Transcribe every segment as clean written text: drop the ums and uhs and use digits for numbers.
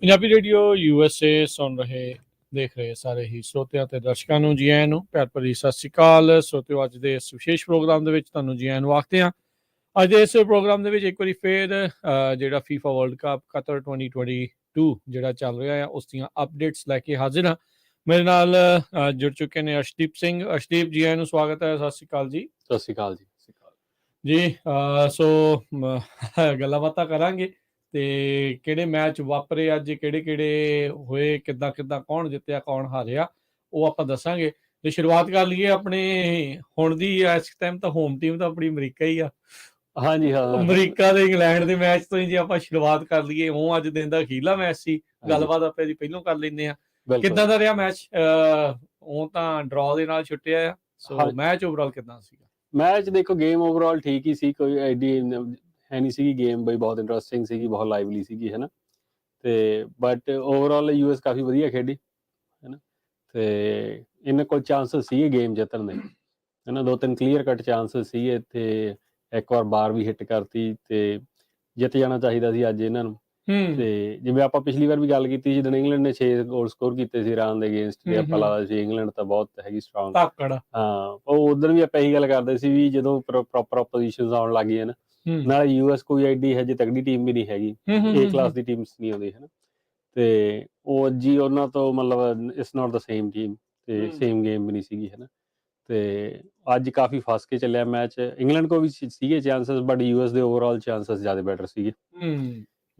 Punjabi radio USA ਸੁਣ ਰਹੇ ਦੇਖ ਰਹੇ ਸਾਰੇ ਹੀ ਸਰੋਤਿਆਂ ਤੇ ਦਰਸ਼ਕਾਂ ਨੂੰ ਜੀ ਆਇਆਂ ਨੂੰ ਪਿਆਰ ਭਰੀ ਸਤਿ ਸ਼੍ਰੀ ਅਕਾਲ। ਸਰੋਤਿਓ, ਅੱਜ ਦੇ ਇਸ ਵਿਸ਼ੇਸ਼ ਪ੍ਰੋਗਰਾਮ ਦੇ ਵਿੱਚ ਤੁਹਾਨੂੰ ਜੀ ਆਇਆਂ ਨੂੰ ਆਖਦੇ ਹਾਂ। ਅੱਜ ਦੇ ਇਸ ਪ੍ਰੋਗਰਾਮ ਦੇ ਵਿੱਚ ਇੱਕ ਵਾਰੀ ਫੇਰ ਜਿਹੜਾ FIFA ਵਰਲਡ ਕੱਪ ਕਤਰ 2022 ਜਿਹੜਾ ਚੱਲ ਰਿਹਾ ਆ ਉਸ ਦੀਆਂ ਅਪਡੇਟਸ ਲੈ ਕੇ ਹਾਜ਼ਰ ਹਾਂ। ਮੇਰੇ ਨਾਲ ਜੁੜ ਚੁੱਕੇ ਨੇ ਅਰਸ਼ਦੀਪ ਸਿੰਘ। ਅਰਸ਼ਦੀਪ ਜੀ ਆਇਆਂ ਨੂੰ ਸਵਾਗਤ ਹੈ। ਸਤਿ ਸ਼੍ਰੀ ਅਕਾਲ ਜੀ। ਸਤਿ ਸ਼੍ਰੀ ਅਕਾਲ ਜੀ। ਜੀ ਸੋ ਗੱਲਾਂ ਬਾਤਾਂ ਕਰਾਂਗੇ ਤੇ ਕਿਹੜੇ ਮੈਚ ਵਾਪਰੇ ਅੱਜ, ਕਿਹੜੇ ਕਿਹੜੇ ਹੋਏ, ਕਿੱਦਾਂ ਕਿੱਦਾਂ ਕੌਣ ਜਿੱਤਿਆ ਕੌਣ ਹਾਰਿਆ ਉਹ ਆਪਾਂ ਦੱਸਾਂਗੇ। ਤੇ ਸ਼ੁਰੂਆਤ ਕਰ ਲਈਏ ਆਪਣੇ ਹੁਣ ਦੀ। ਇਸ ਟਾਈਮ ਤਾਂ ਹੋਮ ਟੀਮ ਤਾਂ ਆਪਣੀ ਅਮਰੀਕਾ ਹੀ ਆ। ਹਾਂਜੀ ਹਾਂ, ਅਮਰੀਕਾ ਤੇ ਇੰਗਲੈਂਡ ਦੇ ਮੈਚ ਤੋਂ ਹੀ ਜੇ ਆਪਾਂ ਸ਼ੁਰੂਆਤ ਕਰ ਲਈਏ, ਉਹ ਅੱਜ ਦਿਨ ਦਾ ਅਖੀਰਲਾ ਮੈਚ ਸੀ। ਗੱਲਬਾਤ ਆਪਾਂ ਜੀ ਪਹਿਲੋਂ ਕਰ ਲੈਂਦੇ ਆ। ਕਿੱਦਾਂ ਦਾ ਰਿਹਾ ਮੈਚ? ਉਹ ਤਾਂ ਡਰਾਅ ਦੇ ਨਾਲ ਛੁੱਟਿਆ ਆ। ਸੋ ਮੈਚ ਓਵਰਆਲ ਕਿੱਦਾਂ ਸੀਗਾ? ਮੈਚ ਦੇਖੋ, ਗੇਮ ਓਵਰਆਲ ਠੀਕ ਹੀ ਸੀ, ਕੋਈ ਐਡੀ ਹੈ ਨਹੀਂ ਸੀਗੀ ਗੇਮ ਬਈ ਬਹੁਤ ਇੰਟਰਸਟਿੰਗ ਸੀਗੀ, ਬਹੁਤ ਲਾਈਵਲੀ ਸੀਗੀ, ਹੈ ਨਾ। ਤੇ ਬਟ ਓਵਰਆਲ US ਕਾਫੀ ਵਧੀਆ ਖੇਡੀ, ਹੈ ਨਾ। ਤੇ ਇਹਨਾਂ ਕੋਲ ਚਾਂਸਸ ਸੀਗੇ ਗੇਮ ਜਿੱਤਣ ਦੇ, ਹੈ ਨਾ। 2-3 ਕਲੀਅਰ ਕੱਟ ਚਾਂਸਸ ਸੀਗੇ ਤੇ ਇੱਕ ਵਾਰ ਬਾਰ ਵੀ ਹਿੱਟ ਕਰਤੀ ਤੇ ਜਿੱਤ ਜਾਣਾ ਚਾਹੀਦਾ ਸੀ ਅੱਜ ਇਹਨਾਂ ਨੂੰ। ਤੇ ਜਿਵੇਂ ਆਪਾਂ ਪਿਛਲੀ ਵਾਰ ਵੀ ਗੱਲ ਕੀਤੀ, ਜਦੋਂ ਇੰਗਲੈਂਡ ਨੇ 6 ਗੋਲ ਸਕੋਰ ਕੀਤੇ ਸੀ ਇਰਾਨ ਦੇ ਅਗੇਂਸਟ, ਤੇ ਆਪਾਂ ਲੱਗਦਾ ਸੀ ਇੰਗਲੈਂਡ ਤਾਂ ਬਹੁਤ ਹੈਗੀ ਸਟਰੋਂਗ, ਹਾਂ। ਉਹ ਉਧਰ ਵੀ ਆਪਾਂ ਇਹੀ ਗੱਲ ਕਰਦੇ ਸੀ ਵੀ ਜਦੋਂ ਪ੍ਰੋਪਰ ਪੋਜੀਸ਼ਨਸ ਆਉਣ ਲੱਗ ਗਈਆਂ ਨਾ, ਨਾਲੇ US ਕੋਈ ਐਡੀ ਹਜੇ ਤਗੜੀ ਟੀਮ ਵੀ ਨਹੀਂ ਹੈਗੀ, A ਕਲਾਸ ਦੀ ਟੀਮਸ ਨਹੀਂ ਆਉਂਦੀ, ਹੈ ਨਾ। ਤੇ ਉਹ ਅੱਜ ਹੀ ਉਹਨਾਂ ਤੋਂ ਮਤਲਬ it's not the same team, ਤੇ ਸੇਮ ਗੇਮ ਵੀ ਨਹੀਂ ਸੀਗੀ, ਹੈ ਨਾ। ਤੇ ਅੱਜ ਕਾਫੀ ਫਸ ਕੇ ਚੱਲਿਆ ਮੈਚ। ਇੰਗਲੈਂਡ ਕੋਲ ਵੀ ਸੀਗੇ ਚਾਂਸਸ, ਬਟ US ਦੇ ਓਵਰਆਲ ਚਾਂਸਸ ਜ਼ਿਆਦਾ ਬੈਟਰ ਸੀਗੇ।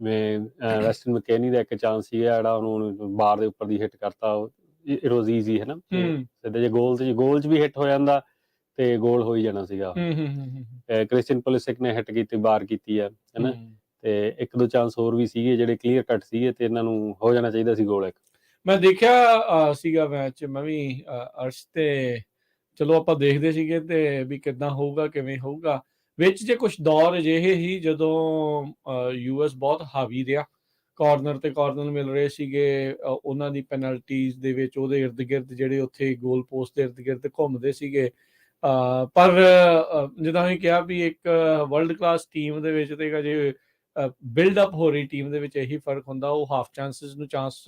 ਮੈਂ ਵੈਸਟਨ ਮੈਕੇਨੀ ਦਾ ਇੱਕ ਚਾਂਸ ਸੀਗਾ ਜਿਹੜਾ ਉਹਨੂੰ ਬਾਰ ਦੇ ਉੱਪਰ ਦੀ ਹਿੱਟ ਕਰਤਾ, ਇਟ ਵਾਜ਼ ਈਜ਼ੀ, ਹੈ ਨਾ। ਸਿੱਧੇ ਜੇ ਗੋਲ 'ਚ ਵੀ ਹਿੱਟ ਹੋ ਜਾਂਦਾ ਤੇ ਗੋਲ ਹੋ ਹੀ ਜਾਣਾ ਸੀਗਾ। ਕ੍ਰਿਸਟੀਅਨ ਪੁਲਿਸਿਕ ਨੇ ਹਿੱਟ ਕੀਤੀ, ਬਾਰ ਕੀਤੀ ਹੈ ਨਾ। ਤੇ ਇੱਕ ਦੋ ਚਾਂਸ ਹੋਰ ਵੀ ਸੀਗੇ ਜਿਹੜੇ ਕਲੀਅਰ ਕੱਟ ਸੀਗੇ ਤੇ ਇਹਨਾਂ ਨੂੰ ਹੋ ਜਾਣਾ ਚਾਹੀਦਾ ਸੀ ਗੋਲ ਇੱਕ। ਮੈਂ ਦੇਖਿਆ ਸੀਗਾ ਮੈਚ, ਮੈਂ ਵੀ ਅਰਸ਼, ਤੇ ਚਲੋ ਆਪਾਂ ਦੇਖਦੇ ਸੀਗੇ ਤੇ ਵੀ ਕਿੱਦਾਂ ਹੋਊਗਾ ਕਿਵੇਂ ਹੋਊਗਾ। ਵਿੱਚ ਜੇ ਕੁਝ ਦੌਰ ਅਜਿਹੇ ਹੀ ਜਦੋਂ US ਬਹੁਤ ਹਾਵੀ ਰਿਹਾ, ਕਾਰਨਰ ਤੇ ਕਾਰਨਰ ਮਿਲ ਰਹੇ ਸੀਗੇ ਉਹਨਾਂ ਦੀ ਪੈਨਲਟੀਜ਼ ਦੇ ਵਿੱਚ, ਉਹਦੇ ਇਰਦ ਗਿਰਦ ਜਿਹੜੇ ਉੱਥੇ ਗੋਲ ਪੋਸਟ ਦੇ ਇਰਦ ਗਿਰਦ ਘੁੰਮਦੇ ਸੀਗੇ। ਪਰ ਜਿੱਦਾਂ ਅਸੀਂ ਕਿਹਾ ਵੀ ਇੱਕ ਵਰਲਡ ਕਲਾਸ ਟੀਮ ਦੇ ਵਿੱਚ ਤੇ ਜੇ ਬਿਲਡ ਅਪ ਹੋ ਰਹੀ ਟੀਮ ਦੇ ਵਿੱਚ ਇਹੀ ਫਰਕ ਹੁੰਦਾ, ਉਹ ਹਾਫ ਚਾਂਸਿਸ ਨੂੰ ਚਾਂਸ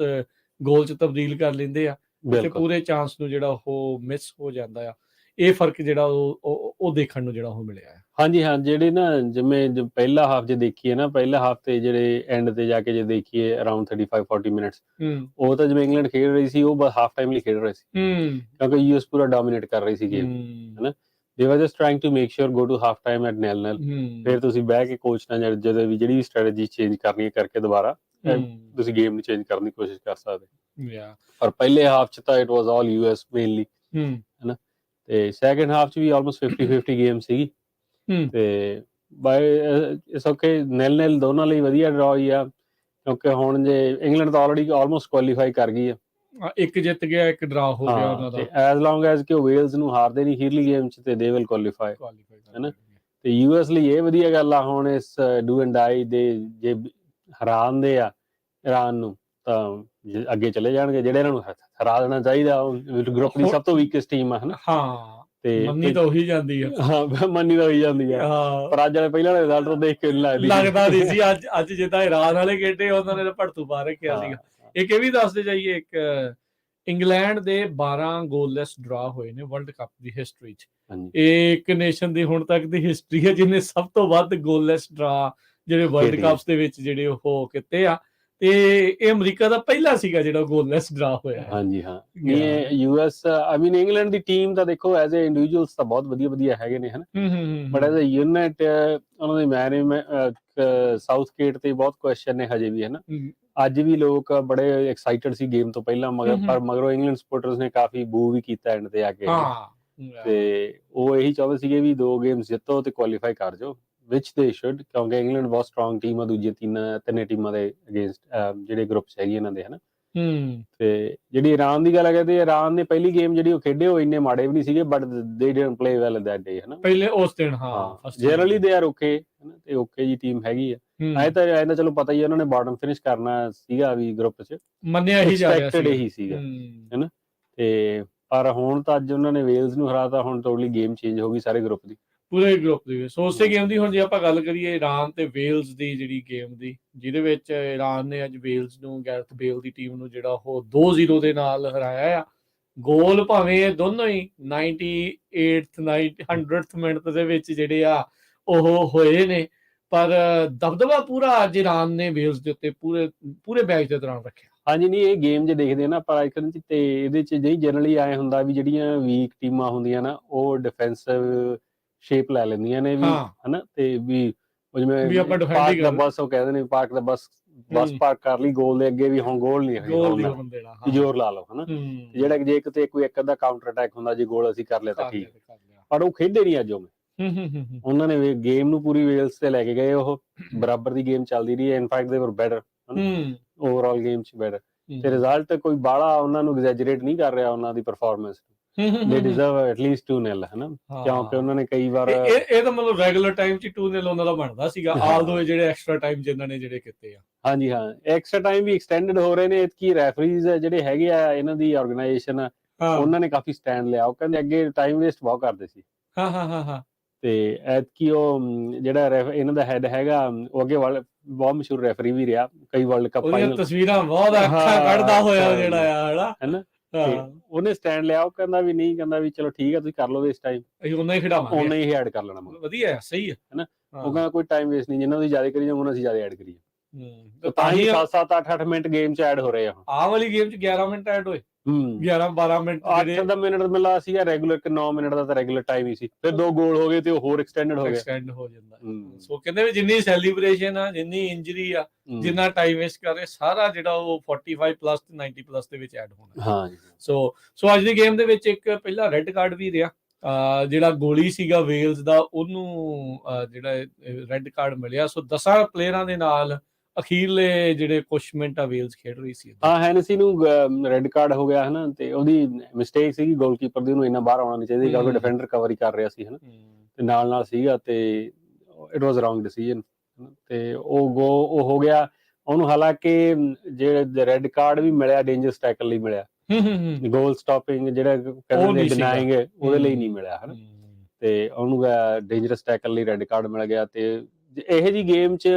ਗੋਲ 'ਚ ਤਬਦੀਲ ਕਰ ਲੈਂਦੇ ਆ ਤੇ ਪੂਰੇ ਚਾਂਸ ਨੂੰ ਜਿਹੜਾ ਉਹ ਮਿਸ ਹੋ ਜਾਂਦਾ ਆ। ਇਹ ਫਰਕ ਜਿਹੜਾ ਉਹ ਦੇਖਣ ਨੂੰ ਜਿਹੜਾ ਉਹ ਮਿਲਿਆ ਹੈ। ਹਾਂਜੀ ਹਾਂ, ਜਿਹੜੇ ਨਾ ਜਿਵੇਂ ਪਹਿਲਾ ਹਾਫ ਜੇ ਦੇਖੀਏ ਨਾ, ਪਹਿਲਾ ਹਾਫ ਤੇ ਜਿਹੜੇ ਐਂਡ ਤੇ ਜਾ ਕੇ ਜੇ ਦੇਖੀਏ ਅਰਾਊਂਡ 35-40 ਮਿੰਟਸ, ਉਹ ਤਾਂ ਜਿਵੇਂ ਇੰਗਲੈਂਡ ਖੇਡ ਰਹੀ ਸੀ ਉਹ ਬਸ ਹਾਫ ਟਾਈਮ ਲਈ ਖੇਡ ਰਹੇ ਸੀ, ਕਿਉਂਕਿ US ਪੂਰਾ ਡੋਮੀਨੇਟ ਕਰ ਰਹੀ ਸੀ ਗੇਮ, ਹੈ ਨਾ। They were just trying to make sure go to half time at 0-0। ਫਿਰ ਤੁਸੀਂ ਬਹਿ ਕੇ ਕੋਚ ਨਾਲ ਜਦੋਂ ਵੀ ਜਿਹੜੀ ਵੀ ਸਟ੍ਰੈਟਜੀ ਚੇਂਜ ਕਰਨੀ ਹੈ ਕਰਕੇ ਦੁਬਾਰਾ ਤੁਸੀਂ ਗੇਮ ਨੂੰ ਚੇਂਜ ਕਰਨ ਦੀ ਕੋਸ਼ਿਸ਼ ਕਰ ਸਕਦੇ। ਪਰ ਪਹਿਲੇ ਹਾਫ 'ਚ ਤਾਂ it was all US mainly, ਹੈ ਨਾ। ਤੇ ਸੈਕਿੰਡ ਹਾਫ 'ਚ ਵੀ ਆਲਮੋਸਟ 50-50 ਗੇਮ ਸੀਗੀ। ਤੇ ਬਾਏ ਇਟਸ ਓਕੇ, 0-0 ਦੋਨਾਂ ਲਈ ਵਧੀਆ ਡਰਾ ਹੀ ਆ, ਕਿਉਂਕਿ ਹੁਣ ਜੇ ਇੰਗਲੈਂਡ ਤਾਂ ਆਲਰੇਡੀ ਆਲਮੋਸਟ ਕੁਆਲੀਫਾਈ ਕਰ ਗਈ ਆ, ਇੱਕ ਜਿੱਤ ਗਿਆ ਇੱਕ ਡਰਾ ਹੋ ਗਿਆ ਉਹਨਾਂ ਦਾ। ਐਜ਼ ਲੌਂਗ ਐਜ਼ ਕਿ ਉਹ ਵੇਲਜ਼ ਨੂੰ ਹਾਰਦੇ ਨਹੀਂ ਅਖੀਰਲੀ ਗੇਮ 'ਚ ਤੇ ਦੇ ਵਿਲ ਕੁਆਲੀਫਾਈ, ਹੈ ਨਾ। ਤੇ US ਲਈ ਇਹ ਵਧੀਆ ਗੱਲ ਆ ਹੁਣ ਇਸ ਡੂ ਐਂਡ ਡਾਈ ਦੇ, ਜੇ ਹਰਾਉਂਦੇ ਆ ਇਰਾਨ ਨੂੰ ਤਾਂ ਅੱਗੇ ਚਲੇ ਜਾਣਗੇ। ਜਿਹੜੇ ਇਹਨਾਂ ਨੂੰ ਹਰਾ ਦੇਣਾ ਚਾਹੀਦਾ, ਗਰੁੱਪ ਦੀ ਸਭ ਤੋਂ ਵੀਕੈਸਟ ਟੀਮ ਆ, ਹੈ ਨਾ। ਹਾਂ, ਮੰਨੀ ਤਾਂ ਉਹੀ ਜਾਂਦੀ ਆ। ਹਾਂ, ਮੰਨੀ ਤਾਂ ਹੋਈ ਜਾਂਦੀ ਆ, ਪਰ ਅੱਜ ਵਾਲੇ ਪਹਿਲਾਂ ਵਾਲੇ ਰਿਜ਼ਲਟ ਦੇਖ ਕੇ ਲੱਗਦਾ ਨਹੀਂ ਸੀ। ਅੱਜ ਜਿੱਦਾਂ ਇਰਾਨ ਵਾਲੇ ਖੇਡੇ ਉਹਨਾਂ ਨੇ ਤਾਂ ਭੜਤੂ ਪਾ ਰੱਖਿਆ ਸੀਗਾ। ਇੱਕ ਇਹ ਵੀ ਦੱਸਦੇ ਜਾਈਏ, ਇੱਕ ਇੰਗਲੈਂਡ ਦੇ 12 ਗੋਲਲੈਸ ਡਰਾ ਹੋਏ ਨੇ ਵਰਲਡ ਕੱਪ ਦੀ ਹਿਸਟਰੀ 'ਚ। ਇਹ ਇੱਕ ਨੇਸ਼ਨ ਦੀ ਹੁਣ ਤੱਕ ਦੀ ਹਿਸਟਰੀ ਹੈ ਜਿਹਨੇ ਸਭ ਤੋਂ ਵੱਧ ਗੋਲਲੈਸ ਡਰਾ ਜਿਹੜੇ ਵਰਲਡ ਕੱਪਸ ਦੇ ਵਿੱਚ ਜਿਹੜੇ ਉਹ ਕੀਤੇ ਆ, ਤੇ ਇਹ ਅਮਰੀਕਾ ਦਾ ਪਹਿਲਾ ਸੀਗਾ ਜਿਹੜਾ ਗੋਲਲੈਸ ਡਰਾ ਹੋਇਆ। ਹਾਂਜੀ ਹਾਂ, ਇਹ US ਆਈ ਮੀਨ ਇੰਗਲੈਂਡ ਦੀ ਟੀਮ ਤਾਂ ਦੇਖੋ ਐਜ਼ ਏ ਇੰਡੀਵਿਜੂਅਲਸ ਤਾਂ ਬਹੁਤ ਵਧੀਆ ਹੈਗੇ ਨੇ, ਹਨਾ। ਬਟ ਐਜ਼ ਏ ਯੂਨਿਟ ਉਹਨਾਂ ਦੀ ਮੈਨੇਜਮੈਂਟ, ਸਾਊਥਗੇਟ ਤੇ ਬਹੁਤ ਕੁਐਸਚਨ ਨੇ ਹਜੇ ਵੀ, ਹੈ ਨਾ। ਅੱਜ ਵੀ ਲੋਕ ਬੜੇ ਐਕਸਾਈਟਡ ਸੀ ਗੇਮ ਤੋਂ ਪਹਿਲਾਂ, ਪਰ ਮਗਰੋਂ ਇੰਗਲੈਂਡ ਸਪੋਰਟਰਸ ਨੇ ਕਾਫੀ ਬੂ ਵੀ ਕੀਤਾ ਐਂਡ ਤੇ ਆ ਕੇ, ਤੇ ਉਹ ਇਹੀ ਚਾਹੁੰਦੇ ਸੀਗੇ ਵੀ 2 ਗੇਮਸ ਜਿੱਤੋ ਤੇ ਕੁਆਲੀਫਾਈ ਕਰ ਜਾਓ, ਵਿਚ ਦੇ ਸ਼ੁੱਡ, ਕਿਉਂਕਿ ਇੰਗਲੈਂਡ ਬਹੁਤ ਸਟਰੋਂਗ ਟੀਮ ਆ ਦੂਜੇ ਤਿੰਨੇ ਟੀਮਾਂ ਦੇ ਅਗੇਂਸਟ, ਜਿਹੜੇ ਗਰੁੱਪ 'ਚ ਹੈਗੀ ਇਹਨਾਂ ਦੇ, ਹੈ ਨਾ। ਤੇ ਜਿਹੜੀ ਇਰਾਨ ਦੀ ਗੱਲ ਕਰਦੇ, ਇਰਾਨ ਨੇ ਪਹਿਲੀ ਗੇਮ ਜਿਹੜੀ ਉਹ ਖੇਡੇ ਉਹ ਇੰਨੇ ਮਾੜੇ ਵੀ ਨਹੀਂ ਸੀਗੇ, ਬਟ ਦੇ ਡਿਡਨਟ ਪਲੇ ਵੈਲ ਦੈਟ ਡੇ, ਹੈ ਨਾ। ਪਹਿਲੇ ਉਸ ਦਿਨ ਹਾਂ ਜਨਰਲੀ ਦੇ ਆਰ ਓਕੇ, ਤੇ ਓਕੇ ਜੀ ਟੀਮ ਹੈਗੀ ਆ। ਐ ਤਾਂ ਚਲੋ ਪਤਾ ਹੀ ਉਹਨਾਂ ਨੇ ਬਾਟਮ ਫਿਨਿਸ਼ ਕਰਨਾ ਸੀਗਾ ਵੀ ਗਰੁੱਪ 'ਚ, ਮੰਨਿਆ ਹੀ ਜਾ ਰਿਹਾ ਸੀ, ਇਹੀ ਸੀਗਾ, ਹੈ ਨਾ। ਤੇ ਪਰ ਹੁਣ ਤਾਂ ਅੱਜ ਉਹਨਾਂ ਨੇ ਵੇਲਜ਼ ਨੂੰ ਹਰਾਤਾ, ਹੁਣ ਟੋਟਲੀ ਗੇਮ ਚੇਂਜ ਹੋ ਗਈ ਸਾਰੇ ਗਰੁੱਪ ਦੀ। ਪੂਰੇ ਗਰੁੱਪ ਦੇ ਵਿੱਚ। ਸੋ ਉਸੇ ਗੇਮ ਦੀ ਹੁਣ ਜੇ ਆਪਾਂ ਗੱਲ ਕਰੀਏ ਈਰਾਨ ਤੇ ਵੇਲਜ਼ ਦੀ ਜਿਹੜੀ ਗੇਮ ਦੀ, ਜਿਹਦੇ ਵਿੱਚ ਈਰਾਨ ਨੇ ਅੱਜ ਵੇਲਜ਼ ਨੂੰ, ਗੈਰਥ ਬੇਲ ਦੀ ਟੀਮ ਨੂੰ ਜਿਹੜਾ ਉਹ 2-0 ਦੇ ਨਾਲ ਹਰਾਇਆ ਆ। ਗੋਲ ਭਾਵੇਂ ਇਹ ਦੋਨੋਂ ਹੀ 98th 100th ਮਿੰਟ ਦੇ ਵਿੱਚ ਜਿਹੜੇ ਆ ਉਹ ਹੋਏ ਨੇ, ਪਰ ਦਬਦਬਾ ਪੂਰਾ ਅੱਜ ਈਰਾਨ ਨੇ ਵੇਲਜ਼ ਦੇ ਉੱਤੇ ਪੂਰੇ ਮੈਚ ਦੇ ਦੌਰਾਨ ਰੱਖਿਆ। ਹਾਂਜੀ, ਨਹੀਂ ਇਹ ਗੇਮ ਜੇ ਦੇਖਦੇ ਨਾ ਆਪਾਂ ਆਈਕਨ ਚ, ਤੇ ਇਹਦੇ ਚ ਨਹੀਂ ਜਨਰਲੀ ਆਏ ਹੁੰਦਾ ਵੀ ਜਿਹੜੀਆਂ ਵੀਕ ਟੀਮਾਂ ਹੁੰਦੀਆਂ ਨਾ ਉਹ ਡਿਫੈਂਸਿਵ ਸ਼ੇਪ ਲੈ ਲੈਂਦੀਆਂ ਨੇ ਵੀ, ਹਨਾ, ਤੇ ਵੀ ਉਹ ਜਿਵੇਂ ਪਾਰਕ ਦਾ ਬੱਸ, ਉਹ ਕਹਿੰਦੇ ਨੇ ਪਾਰਕ ਦਾ ਬੱਸ ਪਾਰਕ ਕਰ ਲਈ ਗੋਲ ਦੇ ਅੱਗੇ, ਵੀ ਹੁਣ ਗੋਲ ਨਹੀਂ ਦੇਣਾ, ਜ਼ੋਰ ਲਾ ਲਓ, ਹਨਾ। ਜਿਹੜਾ ਜੇ ਕਿਤੇ ਕੋਈ ਇੱਕ ਅੱਧਾ ਕਾਊਂਟਰ ਅਟੈਕ ਹੁੰਦਾ, ਜੇ ਗੋਲ ਅਸੀਂ ਕਰ ਲਿਆ ਤਾਂ ਠੀਕ, ਪਰ ਉਹ ਖੇਡੇ ਨਹੀਂ ਅੱਜ ਉਹਨਾਂ ਨੇ ਗੇਮ ਨੂੰ ਪੂਰੀ ਵੇਲਸ ਤੇ ਲੈ ਕੇ ਗਏ, ਉਹ ਬਰਾਬਰ ਦੀ ਗੇਮ ਚੱਲਦੀ ਰਹੀ ਹੈ, ਇਨਫੈਕਟ ਦੇ ਵਰ ਬੈਟਰ ਓਵਰਆਲ ਗੇਮ ਚ ਬੈਟਰ, ਤੇ ਰਿਜ਼ਲਟ ਕੋਈ ਬਾਹਲਾ ਉਹਨਾਂ ਨੂੰ ਐਗਜ਼ੈਜਰੇਟ ਨਹੀਂ ਕਰ ਰਿਹਾ ਉਹਨਾਂ ਦੀ performance, they deserve at least 2-0, ਹਨਾ, ਕਿਉਂਕਿ ਉਹਨਾਂ ਨੇ ਕਈ ਵਾਰ ਇਹ ਤਾਂ ਮਤਲਬ ਰੈਗੂਲਰ ਟਾਈਮ ਚ 2-0 ਉਹਨਾਂ ਦਾ ਬਣਦਾ ਸੀਗਾ, ਆਲਦੋ ਜਿਹੜੇ ਐਕਸਟਰਾ ਟਾਈਮ ਜਿਨ੍ਹਾਂ ਨੇ ਜਿਹੜੇ ਕੀਤੇ ਆ। ਹਾਂਜੀ ਹਾਂ, ਐਕਸਟਰਾ ਟਾਈਮ ਵੀ ਐਕਸਟੈਂਡਡ ਹੋ ਰਹੇ ਨੇ, ਇਤਕੀ ਰੈਫਰੀਜ਼ ਜਿਹੜੇ ਹੈਗੇ ਆ ਇਹਨਾਂ ਦੀ ਆਰਗੇਨਾਈਜੇਸ਼ਨ, ਉਹਨਾਂ ਨੇ ਕਾਫੀ ਸਟੈਂਡ ਲਿਆ, ਉਹ ਕਹਿੰਦੇ ਅੱਗੇ ਟਾਈਮ ਵੇਸਟ ਬਹੁਤ ਕਰਦੇ ਸੀ, ਤੇ ਐਤਕੀ ਉਹ ਜਿਹੜਾ ਇਹਨਾਂ ਦਾ ਹੈਡ ਹੈਗਾ, ਉਹ ਅੱਗੇ ਬਹੁਤ ਮਸ਼ਹੂਰ ਰੈਫਰੀ ਵੀ ਰਿਹਾ, ਕਈ ਵਰਲਡ ਕੱਪ ਫਾਈਨਲ ਤਸਵੀਰਾਂ ਬਹੁਤ ਅੱਖਾਂ ਕੱਢਦਾ ਹੋਇਆ ਜਿਹੜਾ ਆ, ਹਨਾ, ਉਹਨੇ ਸਟੈਂਡ ਲਿਆ, ਉਹ ਕਹਿੰਦਾ ਵੀ ਨਹੀਂ, ਕਹਿੰਦਾ ਵੀ ਚਲੋ ਠੀਕ ਹੈ ਤੁਸੀਂ ਕਰ ਲਓ ਇਸ ਟਾਈਮ, ਅਸੀਂ ਉਹਨਾਂ ਹੀ ਖਿਡਾਵਾਂਗੇ, ਉਹਨਾਂ ਹੀ ਐਡ ਕਰ ਲੈਣਾ, ਵਧੀਆ ਸਹੀ ਹੈ, ਹਨਾ। ਉਹ ਕਹਿੰਦਾ ਕੋਈ ਟਾਈਮ ਵੇਸਟ ਨਹੀਂ, ਜਿੰਨਾ ਤੁਸੀਂ ਜ਼ਿਆਦਾ ਕਰੀ ਜਾਓ ਅਸੀਂ ਜ਼ਿਆਦਾ ਐਡ ਕਰੀਏ, ਤਾਂ ਹੀ 7-7 8-8 ਮਿੰਟ ਗੇਮ ਚ ਐਡ ਹੋ ਰਹੇ ਆ। ਆਹ ਵਾਲੀ ਗੇਮ ਚ 11 ਮਿੰਟ ਐਡ ਹੋਏ, 11-12 ਮਿੰਟ 8 ਦਾ ਮਿੰਟ ਮਿਲਾ ਸੀਗਾ ਰੈਗੂਲਰ, 9 ਮਿੰਟ ਦਾ ਤਾਂ ਰੈਗੂਲਰ ਟਾਈਮ ਹੀ ਸੀ, ਫਿਰ 2 ਗੋਲ ਹੋ ਗਏ ਤੇ ਉਹ ਹੋਰ ਐਕਸਟੈਂਡ ਹੋ ਜਾਂਦਾ। ਸੋ ਕਹਿੰਦੇ ਵੀ ਜਿੰਨੀ ਸੈਲੀਬ੍ਰੇਸ਼ਨ ਆ, ਜਿੰਨੀ ਇੰਜਰੀ ਆ, ਜਿੰਨਾ ਟਾਈਮ ਵੇਸਟ ਕਰ ਰਹੇ, ਸਾਰਾ ਜਿਹੜਾ ਉਹ 45 ਪਲੱਸ ਤੇ 90 ਪਲੱਸ ਦੇ ਵਿੱਚ ਐਡ ਹੋਣਾ। ਸੋ ਅੱਜ ਦੀ ਗੇਮ ਦੇ ਵਿੱਚ ਇੱਕ ਪਹਿਲਾ ਰੈੱਡ ਕਾਰਡ ਵੀ ਰਿਹਾ, ਜਿਹੜਾ ਗੋਲੀ ਸੀਗਾ ਵੇਲਜ਼ ਦਾ, ਉਹਨੂੰ ਜਿਹੜਾ ਰੈੱਡ ਕਾਰਡ ਮਿਲਿਆ। ਸੋ 10 ਪਲੇਅਰਾਂ ਦੇ ਨਾਲ ਅਖੀਰਲੇ ਜਿਹੜੇ ਕੁਝ ਮਿੰਟ ਆ ਵੇਲਜ਼ ਖੇਡ ਰਹੀ ਸੀ, ਹੈਨਸੀ ਨੂੰ ਰੈੱਡ ਕਾਰਡ ਹੋ ਗਿਆ, ਹਨਾ, ਤੇ ਉਹਦੀ ਮਿਸਟੇਕ ਸੀਗੀ ਗੋਲਕੀਪਰ ਦੀ, ਉਹਨੂੰ ਇੰਨਾ ਬਾਹਰ ਆਉਣਾ ਨਹੀਂ ਚਾਹੀਦਾ, ਕਿਉਂਕਿ ਡਿਫੈਂਡਰ ਕਵਰ ਹੀ ਕਰ ਰਿਹਾ ਸੀ, ਹਨਾ, ਤੇ ਨਾਲ ਸੀਗਾ, ਤੇ ਇਟ ਵਾਸ ਰੌਂਗ ਡਿਸੀਜਨ, ਤੇ ਉਹ ਹੋ ਗਿਆ ਉਹਨੂੰ। ਹਾਲਾਂਕਿ ਜਿਹੜੇ ਰੈੱਡ ਕਾਰਡ ਵੀ ਮਿਲਿਆ ਡੇਂਜਰਸ ਟੈਕਲ ਲਈ ਮਿਲਿਆ, ਗੋਲ ਸਟਾਪਿੰਗ ਜਿਹੜਾ ਕਹਿੰਦੇ ਡਿਨਾਈਂਗ, ਉਹਦੇ ਲਈ ਨਹੀਂ ਮਿਲਿਆ, ਹਨਾ, ਤੇ ਉਹਨੂੰ ਡੇਂਜਰਸ ਟੈਕਲ ਲਈ ਰੈੱਡ ਕਾਰਡ ਮਿਲ ਗਿਆ। ਤੇ ਇਹੋ ਜਿਹੀ ਗੇਮ ਚ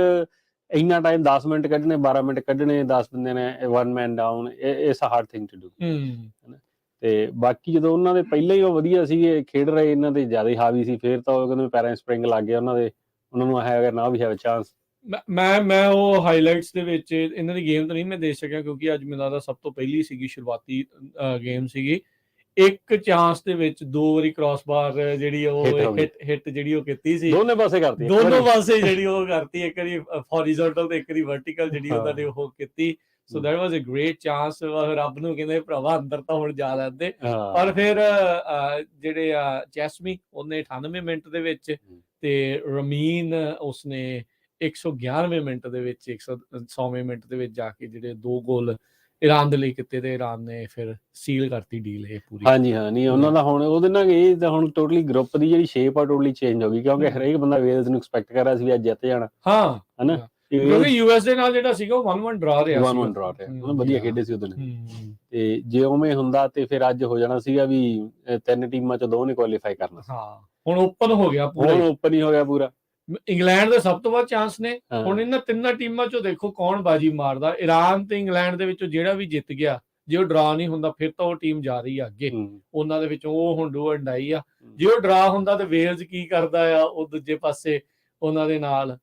ਇੰਨਾ ਟਾਈਮ 10 ਮਿੰਟ ਕੱਢਣੇ, 12 ਮਿੰਟ ਕੱਢਣੇ, 10 ਬੰਦੇ ਨੇ, 1 man down, it's a hard thing to do, ਤੇ ਬਾਕੀ ਜਦੋਂ ਉਹਨਾਂ ਦੇ ਪਹਿਲਾਂ ਹੀ ਉਹ ਵਧੀਆ ਸੀਗੇ ਖੇਡ ਰਹੇ, ਇਹਨਾਂ ਦੇ ਜ਼ਿਆਦਾ ਹੀ ਹਾਵੀ ਸੀ, ਫਿਰ ਤਾਂ ਉਹ ਕਹਿੰਦੇ ਪੈਰਾਂ ਸਪਰਿੰਗ ਲੱਗ ਗਿਆ ਉਹਨਾਂ ਦੇ, ਉਹਨਾਂ ਨੂੰ ਹੈਗਾ ਨਾ ਵੀ ਹੈਵ ਚਾਂਸ। ਮੈਂ ਉਹ ਹਾਈਲਾਈਟਸ ਦੇ ਵਿੱਚ ਇਹਨਾਂ ਦੀ ਗੇਮ ਤਾਂ ਨਹੀਂ ਮੈਂ ਦੇਖ ਸਕਿਆ, ਕਿਉਂਕਿ ਅੱਜ ਮੈਨੂੰ ਲੱਗਦਾ ਸਭ ਤੋਂ ਪਹਿਲੀ ਸੀਗੀ ਸ਼ੁਰੂਆਤੀ ਗੇਮ ਸੀਗੀ। ਇੱਕ ਚਾਂਸ ਦੇ ਵਿੱਚ 2 ਵਾਰੀ ਕ੍ਰਾਸ ਬਾਰ ਜਿਹੜੀ ਉਹ ਹਿੱਟ ਜਿਹੜੀ ਉਹ ਕੀਤੀ ਸੀ, ਦੋਨੋਂ ਪਾਸੇ ਜਿਹੜੀ ਉਹ ਕਰਤੀ, ਇੱਕ ਵਾਰੀ ਹੌਰੀਜ਼ੌਂਟਲ ਤੇ ਇੱਕ ਵਾਰੀ ਵਰਟੀਕਲ ਜਿਹੜੀ ਉਹਨਾਂ ਨੇ ਉਹ ਕੀਤੀ। So that was a great chance. ਰੱਬ ਨੂੰ ਕਹਿੰਦੇ ਭਰਾਵਾ ਅੰਦਰ ਤਾਂ ਹੁਣ ਜਾ ਲੈਂਦੇ, ਪਰ ਫਿਰ ਜਿਹੜੇ ਚੈਸਮੀ ਉਹਨੇ 98 ਮਿੰਟ ਦੇ ਵਿੱਚ, ਤੇ ਰਮੀਨ ਉਸਨੇ 111ਵੇਂ ਮਿੰਟ ਦੇ ਵਿੱਚ, 100ਵੇਂ ਮਿੰਟ ਦੇ ਵਿੱਚ ਜਾ ਕੇ ਜਿਹੜੇ 2 ਗੋਲ ਈਰਾਨ ਦੇ ਲਈ ਕੀਤੇ, ਤੇ ਈਰਾਨ ਨੇ ਫਿਰ ਸੀਲ ਕਰਤੀ ਡੀਲ ਇਹ ਪੂਰੀ। ਹਾਂਜੀ ਹਾਂ, ਨਹੀਂ ਉਹਨਾਂ ਦਾ ਹੁਣ ਉਹਦੇ ਨਾਲ ਇਹ ਤਾਂ ਹੁਣ ਟੋਟਲੀ ਗਰੁੱਪ ਦੀ ਜਿਹੜੀ ਸ਼ੇਪ ਆ ਟੋਟਲੀ ਚੇਂਜ ਹੋ ਗਈ, ਕਿਉਂਕਿ ਹਰੇਕ ਬੰਦਾ ਵੇਲਜ਼ ਨੂੰ ਐਕਸਪੈਕਟ ਕਰ ਰਿਹਾ ਸੀ ਵੀ ਅੱਜ ਜਿੱਤ ਜਾਣਾ, ਹਨਾ, ਕਿਉਂਕਿ ਯੂਐਸ ਦੇ ਨਾਲ ਜਿਹੜਾ ਸੀਗਾ ਉਹ 1-1 ਡਰਾ ਰਿਹਾ ਸੀ, 1-1 ਡਰਾ ਰਿਹਾ, ਵਧੀਆ ਖੇਡੇ ਸੀ ਉਹਦੇ ਨੇ, ਤੇ ਜੇ ਉਵੇਂ ਹੁੰਦਾ ਤੇ ਫਿਰ ਅੱਜ ਹੋ ਜਾਣਾ ਸੀਗਾ ਵੀ 3 ਟੀਮਾਂ ਚੋਂ 2 ਨੇ ਕੁਆਲੀਫਾਈ ਕਰਨਾ। ਹੁਣ ਓਪਨ ਹੋ ਗਿਆ ਪੂਰਾ, ਹੁਣ ਓਪਨ ਹੀ ਹੋ ਗਿਆ ਪੂਰਾ। ਇੰਗਲੈਂਡ ਦੇ ਸਭ ਤੋਂ ਵੱਧ ਚਾਂਸ ਨੇ, ਹੁਣ ਇਹਨਾਂ 3 ਟੀਮਾਂ ਚੋਂ ਦੇਖੋ ਕੌਣ ਬਾਜੀ ਮਾਰਦਾ। ਈਰਾਨ ਤੇ ਇੰਗਲੈਂਡ ਦੇ ਵਿੱਚੋਂ ਜਿਹੜਾ ਵੀ ਜਿੱਤ ਗਿਆ, ਜੇ ਉਹ ਡਰਾ ਨਹੀਂ ਹੁੰਦਾ ਫਿਰ ਤਾਂ ਉਹ ਟੀਮ ਜਾ ਰਹੀ ਆ ਅੱਗੇ, ਉਹਨਾਂ ਦੇ ਵਿੱਚੋਂ ਉਹ ਹੁਣ ਡੂ ਐਂਡ ਡਾਈ ਆ। ਜੇ ਉਹ ਡਰਾ ਹੁੰਦਾ ਤੇ ਵੇਲਜ਼ ਕੀ ਕਰਦਾ ਆ ਉਹ ਦੂਜੇ ਪਾਸੇ ਉਹਨਾਂ ਦੇ ਨਾਲ,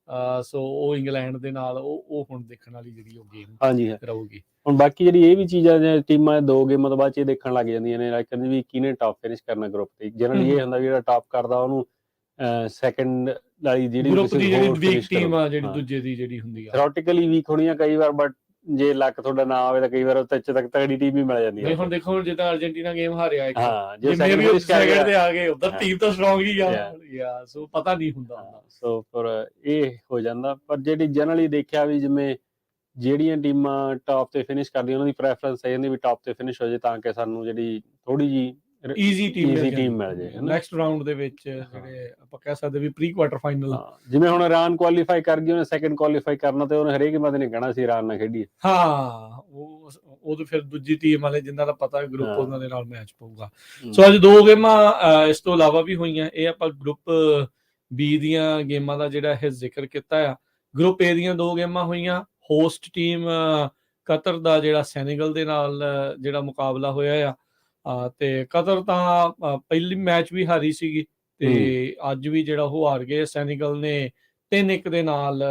ਸੋ ਉਹ ਇੰਗਲੈਂਡ ਦੇ ਨਾਲ ਉਹ ਹੁਣ ਦੇਖਣ ਵਾਲੀ ਜਿਹੜੀ ਉਹ ਗੇਮ ਰਹੂਗੀ। ਹੁਣ ਬਾਕੀ ਜਿਹੜੀ ਇਹ ਵੀ ਚੀਜ਼ਾਂ ਟੀਮਾਂ 2 ਗੇਮਾਂ ਤੋਂ ਬਾਅਦ 'ਚ ਇਹ ਦੇਖਣ ਲੱਗ ਜਾਂਦੀਆਂ ਨੇ ਕਹਿੰਦੇ ਵੀ ਕਿਹਨੇ ਟਾਪ ਫਿਨਿਸ਼ ਕਰਨਾ ਗਰੁੱਪ ਤੇ। ਜਨਰਲੀ ਇਹ ਹੁੰਦਾ ਵੀ ਜਿਹੜਾ ਟਾਪ ਕਰਦਾ ਉਹਨੂੰ ਸੈਕੰਡ ਵਾਲੀ ਜਿਹੜੀ ਵੀਕ ਟੀਮ ਆ, ਜਿਹੜੀ ਦੂਜੇ ਦੀ ਜਿਹੜੀ ਹੁੰਦੀ ਆ, ਥਿਓਰੈਟੀਕਲੀ ਵੀਕ ਹੋਣੀ ਆ ਕਈ ਵਾਰ, ਬਟ ਜੇ ਲੱਕ ਤੁਹਾਡਾ ਨਾ ਆਵੇ ਤਾਂ ਕਈ ਵਾਰ ਉੱਤੇ ਤੱਕ ਤਗੜੀ ਟੀਮ ਵੀ ਮਿਲ ਜਾਂਦੀ ਹੈ। ਹੁਣ ਦੇਖੋ ਜਿੱਦਾਂ ਅਰਜੈਂਟੀਨਾ ਗੇਮ ਹਾਰਿਆ, ਜੇ ਸੈਕਿੰਡ ਤੇ ਆ ਗਏ ਉਧਰ ਟੀਮ ਤਾਂ ਸਟਰੋਂਗ ਹੀ ਆ, ਸੋ ਪਤਾ ਨਹੀਂ ਹੁੰਦਾ। ਸੋ ਪਰ ਇਹ ਹੋ ਜਾਂਦਾ, ਪਰ ਜਿਹੜੀ ਜਨਰਲੀ ਦੇਖਿਆ ਵੀ ਜਿਵੇਂ ਜਿਹੜੀਆਂ ਟੀਮਾਂ ਟਾਪ ਤੇ ਫਿਨਿਸ਼ ਕਰਦੀਆਂ ਉਹਨਾਂ ਦੀ ਪ੍ਰੈਫਰੈਂਸ ਹੈ ਜਾਂਦੀ ਵੀ ਟਾਪ ਤੇ ਫਿਨਿਸ਼ ਹੋ ਜਾਏ, ਤਾਂ ਕਿ ਸਾਨੂੰ ਜਿਹੜੀ ਥੋੜੀ ਜੀ ਈਜ਼ੀ ਟੀਮ ਮਿਲ ਜਾਏ ਨੈਕਸਟ ਰਾਊਂਡ ਦੇ ਵਿੱਚ, ਜਿਹੜੇ ਆਪਾਂ ਕਹਿ ਸਕਦੇ ਵੀ ਪ੍ਰੀ ਕੁਆਟਰ ਫਾਈਨਲ। ਜਿਵੇਂ ਹੁਣ ਈਰਾਨ ਕੁਆਲੀਫਾਈ ਕਰ ਗਈ, ਉਹਨੇ ਸੈਕਿੰਡ ਕੁਆਲੀਫਾਈ ਕਰਨਾ, ਤੇ ਉਹਨੇ ਹਰੇਕ ਬੰਦੇ ਨੇ ਕਹਿਣਾ ਸੀ ਈਰਾਨ ਨਾਲ ਖੇਡੀਏ। ਉਹ ਤਾਂ ਫਿਰ ਦੂਜੀ ਟੀਮ ਵਾਲੇ ਜਿਨ੍ਹਾਂ ਦਾ ਪਤਾ ਗਰੁੱਪ ਉਹਨਾਂ ਦੇ ਨਾਲ ਮੈਚ ਪਊਗਾ। ਸੋ ਅੱਜ 2 ਗੇਮਾਂ ਇਸ ਤੋਂ ਇਲਾਵਾ ਵੀ ਹੋਈਆਂ, ਇਹ ਆਪਾਂ ਗਰੁੱਪ ਬੀ ਦੀਆਂ ਗੇਮਾਂ ਦਾ ਜਿਹੜਾ ਇਹ ਜ਼ਿਕਰ ਕੀਤਾ ਆ। ਗਰੁੱਪ ਏ ਦੀਆਂ 2 ਗੇਮਾਂ ਹੋਈਆਂ। ਹੋਸਟ ਟੀਮ ਕਤਰ ਦਾ ਜਿਹੜਾ ਸੈਨੇਗਲ ਦੇ ਨਾਲ ਜਿਹੜਾ ਮੁਕਾਬਲਾ ਹੋਇਆ ਆ, ਤੇ ਕਤਰ ਤਾਂ ਪਹਿਲੀ ਮੈਚ ਵੀ ਹਾਰੀ ਸੀਗੀ, ਤੇ ਅੱਜ ਵੀ ਜਿਹੜਾ ਉਹ ਹਾਰ ਗਏ। ਸੈਨੇਗਲ ਨੇ 3-1 ਦੇ ਨਾਲ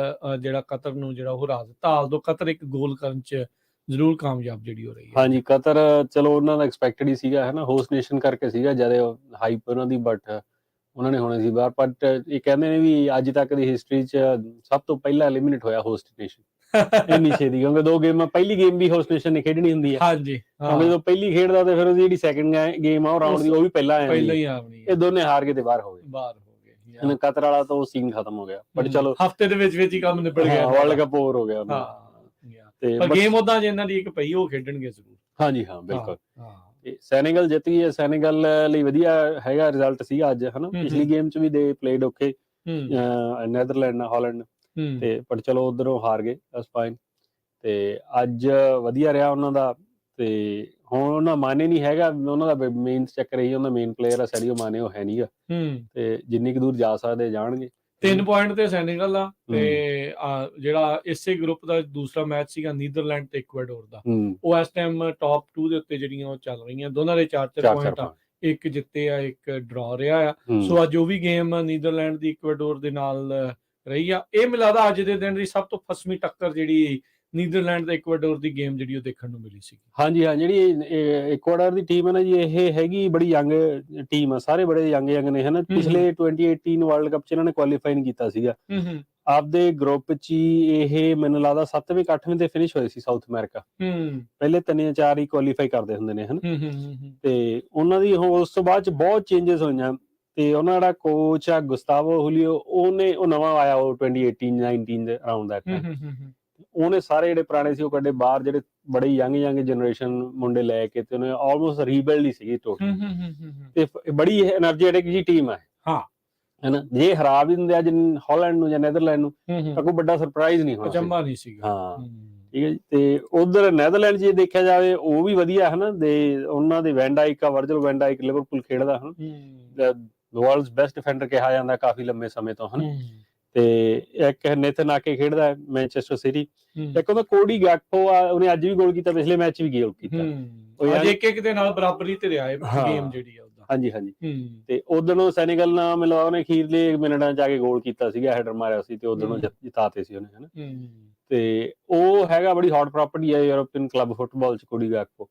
ਜਿਹੜਾ ਕਤਰ ਨੂੰ ਜਿਹੜਾ ਉਹ ਹਰਾ ਦਿੱਤਾ। ਆਲਦੋ ਕਤਰ ਇੱਕ ਗੋਲ ਕਰਨ 'ਚ ਜ਼ਰੂਰ ਕਾਮਯਾਬ ਜਿਹੜੀ ਹੋ ਰਹੀ ਹੈ। ਹਾਂਜੀ, ਕਤਰ ਚਲੋ ਉਹਨਾਂ ਦਾ ਐਕਸਪੈਕਟਡ ਹੀ ਸੀਗਾ, ਹੈ ਨਾ, ਹੋਸਟ ਨੇਸ਼ਨ ਕਰਕੇ ਸੀਗਾ ਜ਼ਿਆਦਾ ਹਾਈਪ ਉਹਨਾਂ ਦੀ, ਬਟ ਉਹਨਾਂ ਨੇ ਹੋਣੇ ਸੀ ਬਾਹਰ। ਬਟ ਇਹ ਕਹਿੰਦੇ ਨੇ ਵੀ ਅੱਜ ਤੱਕ ਦੀ ਹਿਸਟਰੀ 'ਚ ਸਭ ਤੋਂ ਪਹਿਲਾਂ ਐਲੀਮੀਨੇਟ ਹੋਇਆ ਹੋਸਟ ਨੇਸ਼ਨ ਇੰਨੀ ਛੇਤੀ, ਕਿਉਂਕਿ 2 ਗੇਮਾਂ, ਪਹਿਲੀ ਗੇਮ ਵੀ ਹੋਸਟ ਨੇਸ਼ਨ ਨੇ ਖੇਡਣੀ ਹੁੰਦੀ ਹੈ। ਹਾਂਜੀ, ਕਿਉਂਕਿ ਜਦੋਂ ਪਹਿਲੀ ਖੇਡਦਾ ਤੇ ਫਿਰ ਉਹਦੀ ਜਿਹੜੀ ਸੈਕੰਡ ਗੇਮ ਆ ਉਹ ਰਾਊਂਡ ਦੀ, ਉਹ ਵੀ ਪਹਿਲਾਂ ਹੀ ਆਉਣੀ। ਇਹ ਦੋਨੇ ਹਾਰ ਕੇ ਤੇ ਬਾਹਰ ਹੋ ਗਏ। ਕਤਰ ਵਾਲਾ ਤਾਂ ਉਹ ਸੀਨ ਖਤਮ ਹੋ ਗਿਆ, ਬਟ ਚਲੋ ਹਫਤੇ ਦੇ ਵਿੱਚ ਹੀ ਕੰਮ ਨਿਬੜ ਗਿਆ, ਵਰਲਡ ਕੱਪ ਓਵਰ ਹੋ ਗਿਆ। ਤੇ ਗੇਮ ਉਦਾਂ ਜੇ ਇਹਨਾਂ ਦੀ ਇੱਕ ਪਈ, ਉਹ ਖੇਡਣਗੇ ਜ਼ਰੂਰ। ਹਾਂਜੀ ਹਾਂ, ਬਿਲਕੁਲ। ਸੈਨੇਗਲ ਜਿੱਤ ਗਈ ਹੈ, ਸੈਨੇਗਲ ਲਈ ਵਧੀਆ ਹੈਗਾ ਰਿਜ਼ਲਟ ਸੀਗਾ ਅੱਜ, ਹਨਾ। ਪਿਛਲੀ ਗੇਮ 'ਚ ਵੀ ਦੇ ਪਲੇਡ ਓਕੇ ਨੈਦਰਲੈਂਡ ਨਾਲ, ਹਾਲੈਂਡ, ਤੇ ਪਰ ਚਲੋ ਉਧਰੋਂ ਹਾਰ ਗਏ, ਦੈਟਸ ਫਾਈਨ। ਤੇ ਅੱਜ ਵਧੀਆ ਰਿਹਾ ਉਹਨਾਂ ਦਾ। ਤੇ ਹੁਣ ਉਹਨਾਂ ਮਾਨੇ ਨਹੀਂ ਹੈਗਾ, ਉਹਨਾਂ ਦਾ ਮੇਨ ਚੱਕਰ ਇਹੀ, ਉਹਨਾਂ ਮੇਨ ਪਲੇਅਰ ਆ ਸੈਡੀਓ ਮਾਨੇ, ਉਹ ਹੈ ਨਹੀਂਗਾ, ਤੇ ਜਿੰਨੀ ਕੁ ਦੂਰ ਜਾ ਸਕਦੇ ਜਾਣਗੇ। 3 ਪੁਆਇੰਟ ਤੇ ਸੈਨੇਗਲ ਆ, ਤੇ ਜਿਹੜਾ ਇਸੇ ਗਰੁੱਪ ਦਾ ਦੂਸਰਾ ਮੈਚ ਸੀਗਾ ਨੀਦਰਲੈਂਡ ਤੇ ਇਕੁਆਡੋਰ ਦਾ, ਉਹ ਇਸ ਟਾਈਮ ਟੌਪ 2 ਦੇ ਉੱਤੇ ਜਿਹੜੀਆਂ ਉਹ ਚੱਲ ਰਹੀਆਂ। ਦੋਨਾਂ ਦੇ 4-4 ਪੁਆਇੰਟ ਆ, ਇੱਕ ਜਿੱਤੇ ਆ, ਇੱਕ ਡਰਾ ਰਿਹਾ ਆ। ਸੋ ਅੱਜ ਉਹ ਵੀ ਗੇਮ ਨੀਦਰਲੈਂਡ ਦੀ ਇਕੁਆਡੋਰ ਦੇ ਨਾਲ ਰਹੀ ਆ। ਇਹ ਮਿਲਾਦਾ ਅੱਜ ਦੇ ਦਿਨ ਦੀ ਸਭ ਤੋਂ ਫਸਵੀਂ ਟੱਕਰ ਜਿਹੜੀ ਨੀਦਰਲੈਂਡ ਤੇ ਇਕੁਆਡੋਰ ਦੀ ਗੇਮ ਜਿਹੜੀ ਉਹ ਦੇਖਣ ਨੂੰ ਮਿਲੀ ਸੀ। ਹਾਂਜੀ ਹਾਂ, ਜਿਹੜੀ ਇਕੁਆਡੋਰ ਦੀ ਟੀਮ ਹੈ ਨਾ ਜੀ, ਇਹ ਹੈਗੀ ਬੜੀ ਯੰਗ ਟੀਮ ਆ, ਸਾਰੇ ਬੜੇ ਯੰਗ ਨੇ, ਹਨਾ। ਪਿਛਲੇ 2018 ਵਰਲਡ ਕੱਪ 'ਚ ਇਹਨਾਂ ਨੇ ਕੁਆਲੀਫਾਈ ਨਹੀਂ ਕੀਤਾ ਸੀਗਾ। ਆਪਦੇ ਗਰੁੱਪ 'ਚ ਹੀ ਇਹ ਮੈਨੂੰ ਲੱਗਦਾ 7ਵੇਂ 8ਵੇਂ ਤੇ ਫਿਨਿਸ਼ ਹੋਏ ਸੀ ਸਾਊਥ ਅਮਰੀਕਾ। ਪਹਿਲੇ 3-4 ਹੀ ਕੁਆਲੀਫਾਈ ਕਰਦੇ ਹੁੰਦੇ ਨੇ, ਹਨਾ। ਤੇ ਉਹਨਾਂ ਦੀ ਉਸ ਤੋਂ ਬਾਅਦ 'ਚ ਬਹੁਤ ਚੇਂਜਸ ਹੋਈਆਂ, ਤੇ ਉਹਨਾਂ ਦਾ ਕੋਚ ਆ ਗੁਸਤਾਵੋ ਹੁਲੀਓ, ਉਹ ਨਵਾਂ ਆਇਆ, ਉਹ 2018-19 ਦੇ ਅਰਾਊਂਡ ਦਾ ਟਾਈਮ। ਉਹਨੇ ਸਾਰੇ ਜਿਹੜੇ ਪੁਰਾਣੇ ਸੀ ਉਹ ਕੱਢੇ ਬਾਹਰ, ਜਿਹੜੇ ਬੜੇ ਯੰਗ ਜਨਰੇਸ਼ਨ ਮੁੰਡੇ ਲੈ ਕੇ, ਤੇ ਉਹਨੇ ਆਲਮੋਸਟ ਰੀਬਿਲਡ ਹੀ ਸੀਗੀ ਟੋਟਲ। ਤੇ ਬੜੀ એનર્ਜੈਟਿਕ ਜੀ ਟੀਮ ਹੈ, ਹੈਨਾ। ਜੇ ਹਰਾ ਵੀ ਦਿੰਦੇ ਅੱਜ ਹਾਲੈਂਡ ਨੂੰ ਜਾਂ ਨੈਦਰਲੈਂਡ ਨੂੰ, ਤਾਂ ਕੋਈ ਵੱਡਾ ਸਰਪ੍ਰਾਈਜ਼ ਨਹੀਂ ਹੋਣਾ, ਅਚੰਭਾ ਨਹੀਂ ਸੀਗਾ। ਹਾਂ, ਠੀਕ ਹੈ ਜੀ। ਤੇ ਉਧਰ ਨੈਦਰਲੈਂਡ ਜੇ ਦੇਖਿਆ ਜਾਵੇ, ਉਹ ਵੀ ਵਧੀਆ, ਹਨਾ। ਦੇ ਉਹਨਾਂ ਦੇ ਵੈਨ ਡਾਈਕ ਆ, ਵਰਜਲ ਵੈਨ ਡਾਈਕ ਲਿਵਰਪੂਲ ਖੇਡਦਾ, ਹਨਾ। ਵਰਲਡਸ ਬੈਸਟ ਡਿਫੈਂਡਰ ਕਿਹਾ ਜਾਂਦਾ ਕਾਫੀ ਲੰਮੇ ਸਮੇਂ ਤੋਂ, ਹਨਾ। ਤੇ ਇੱਕ ਨੇਥਨ ਆਕੇ ਖੇਡਦਾ ਮੈਨਚੈਸਟਰ ਸਿਟੀ, ਇੱਕ ਉਹਦਾ ਕੋਡੀ ਗੈਕਪੋ ਆ, ਉਹਨੇ ਅੱਜ ਵੀ ਗੋਲ ਕੀਤਾ, ਪਿਛਲੇ ਮੈਚ ਵੀ ਗੋਲ ਕੀਤਾ। ਅੱਜ ਇੱਕ ਦੇ ਨਾਲ ਬਰਾਬਰੀ ਤੇ ਰਿਹਾ ਗੇਮ ਜਿਹੜੀ ਆ ਉਹਦਾ। ਹਾਂਜੀ ਹਾਂਜੀ। ਤੇ ਉਦੋਂ ਸੈਨੇਗਲ ਨਾਲ ਮਿਲਾ, ਉਹਨੇ ਅਖੀਰਲੇ ਮਿੰਟਾਂ 'ਚ ਆ ਕੇ ਗੋਲ ਕੀਤਾ ਸੀਗਾ, ਹੈਡਰ ਮਾਰਿਆ ਸੀ, ਤੇ ਉਦੋਂ ਜਿਤਾਤੇ ਸੀ ਉਹਨੇ, ਹਨਾ। ਤੇ ਉਹ ਹੈਗਾ ਬੜੀ ਹੌਟ ਪ੍ਰੋਪਰਟੀ ਹੈ ਯੂਰੋਪੀਅਨ ਕਲੱਬ ਫੁੱਟਬਾਲ 'ਚ, ਕੋਡੀ ਗੈਕਪੋ।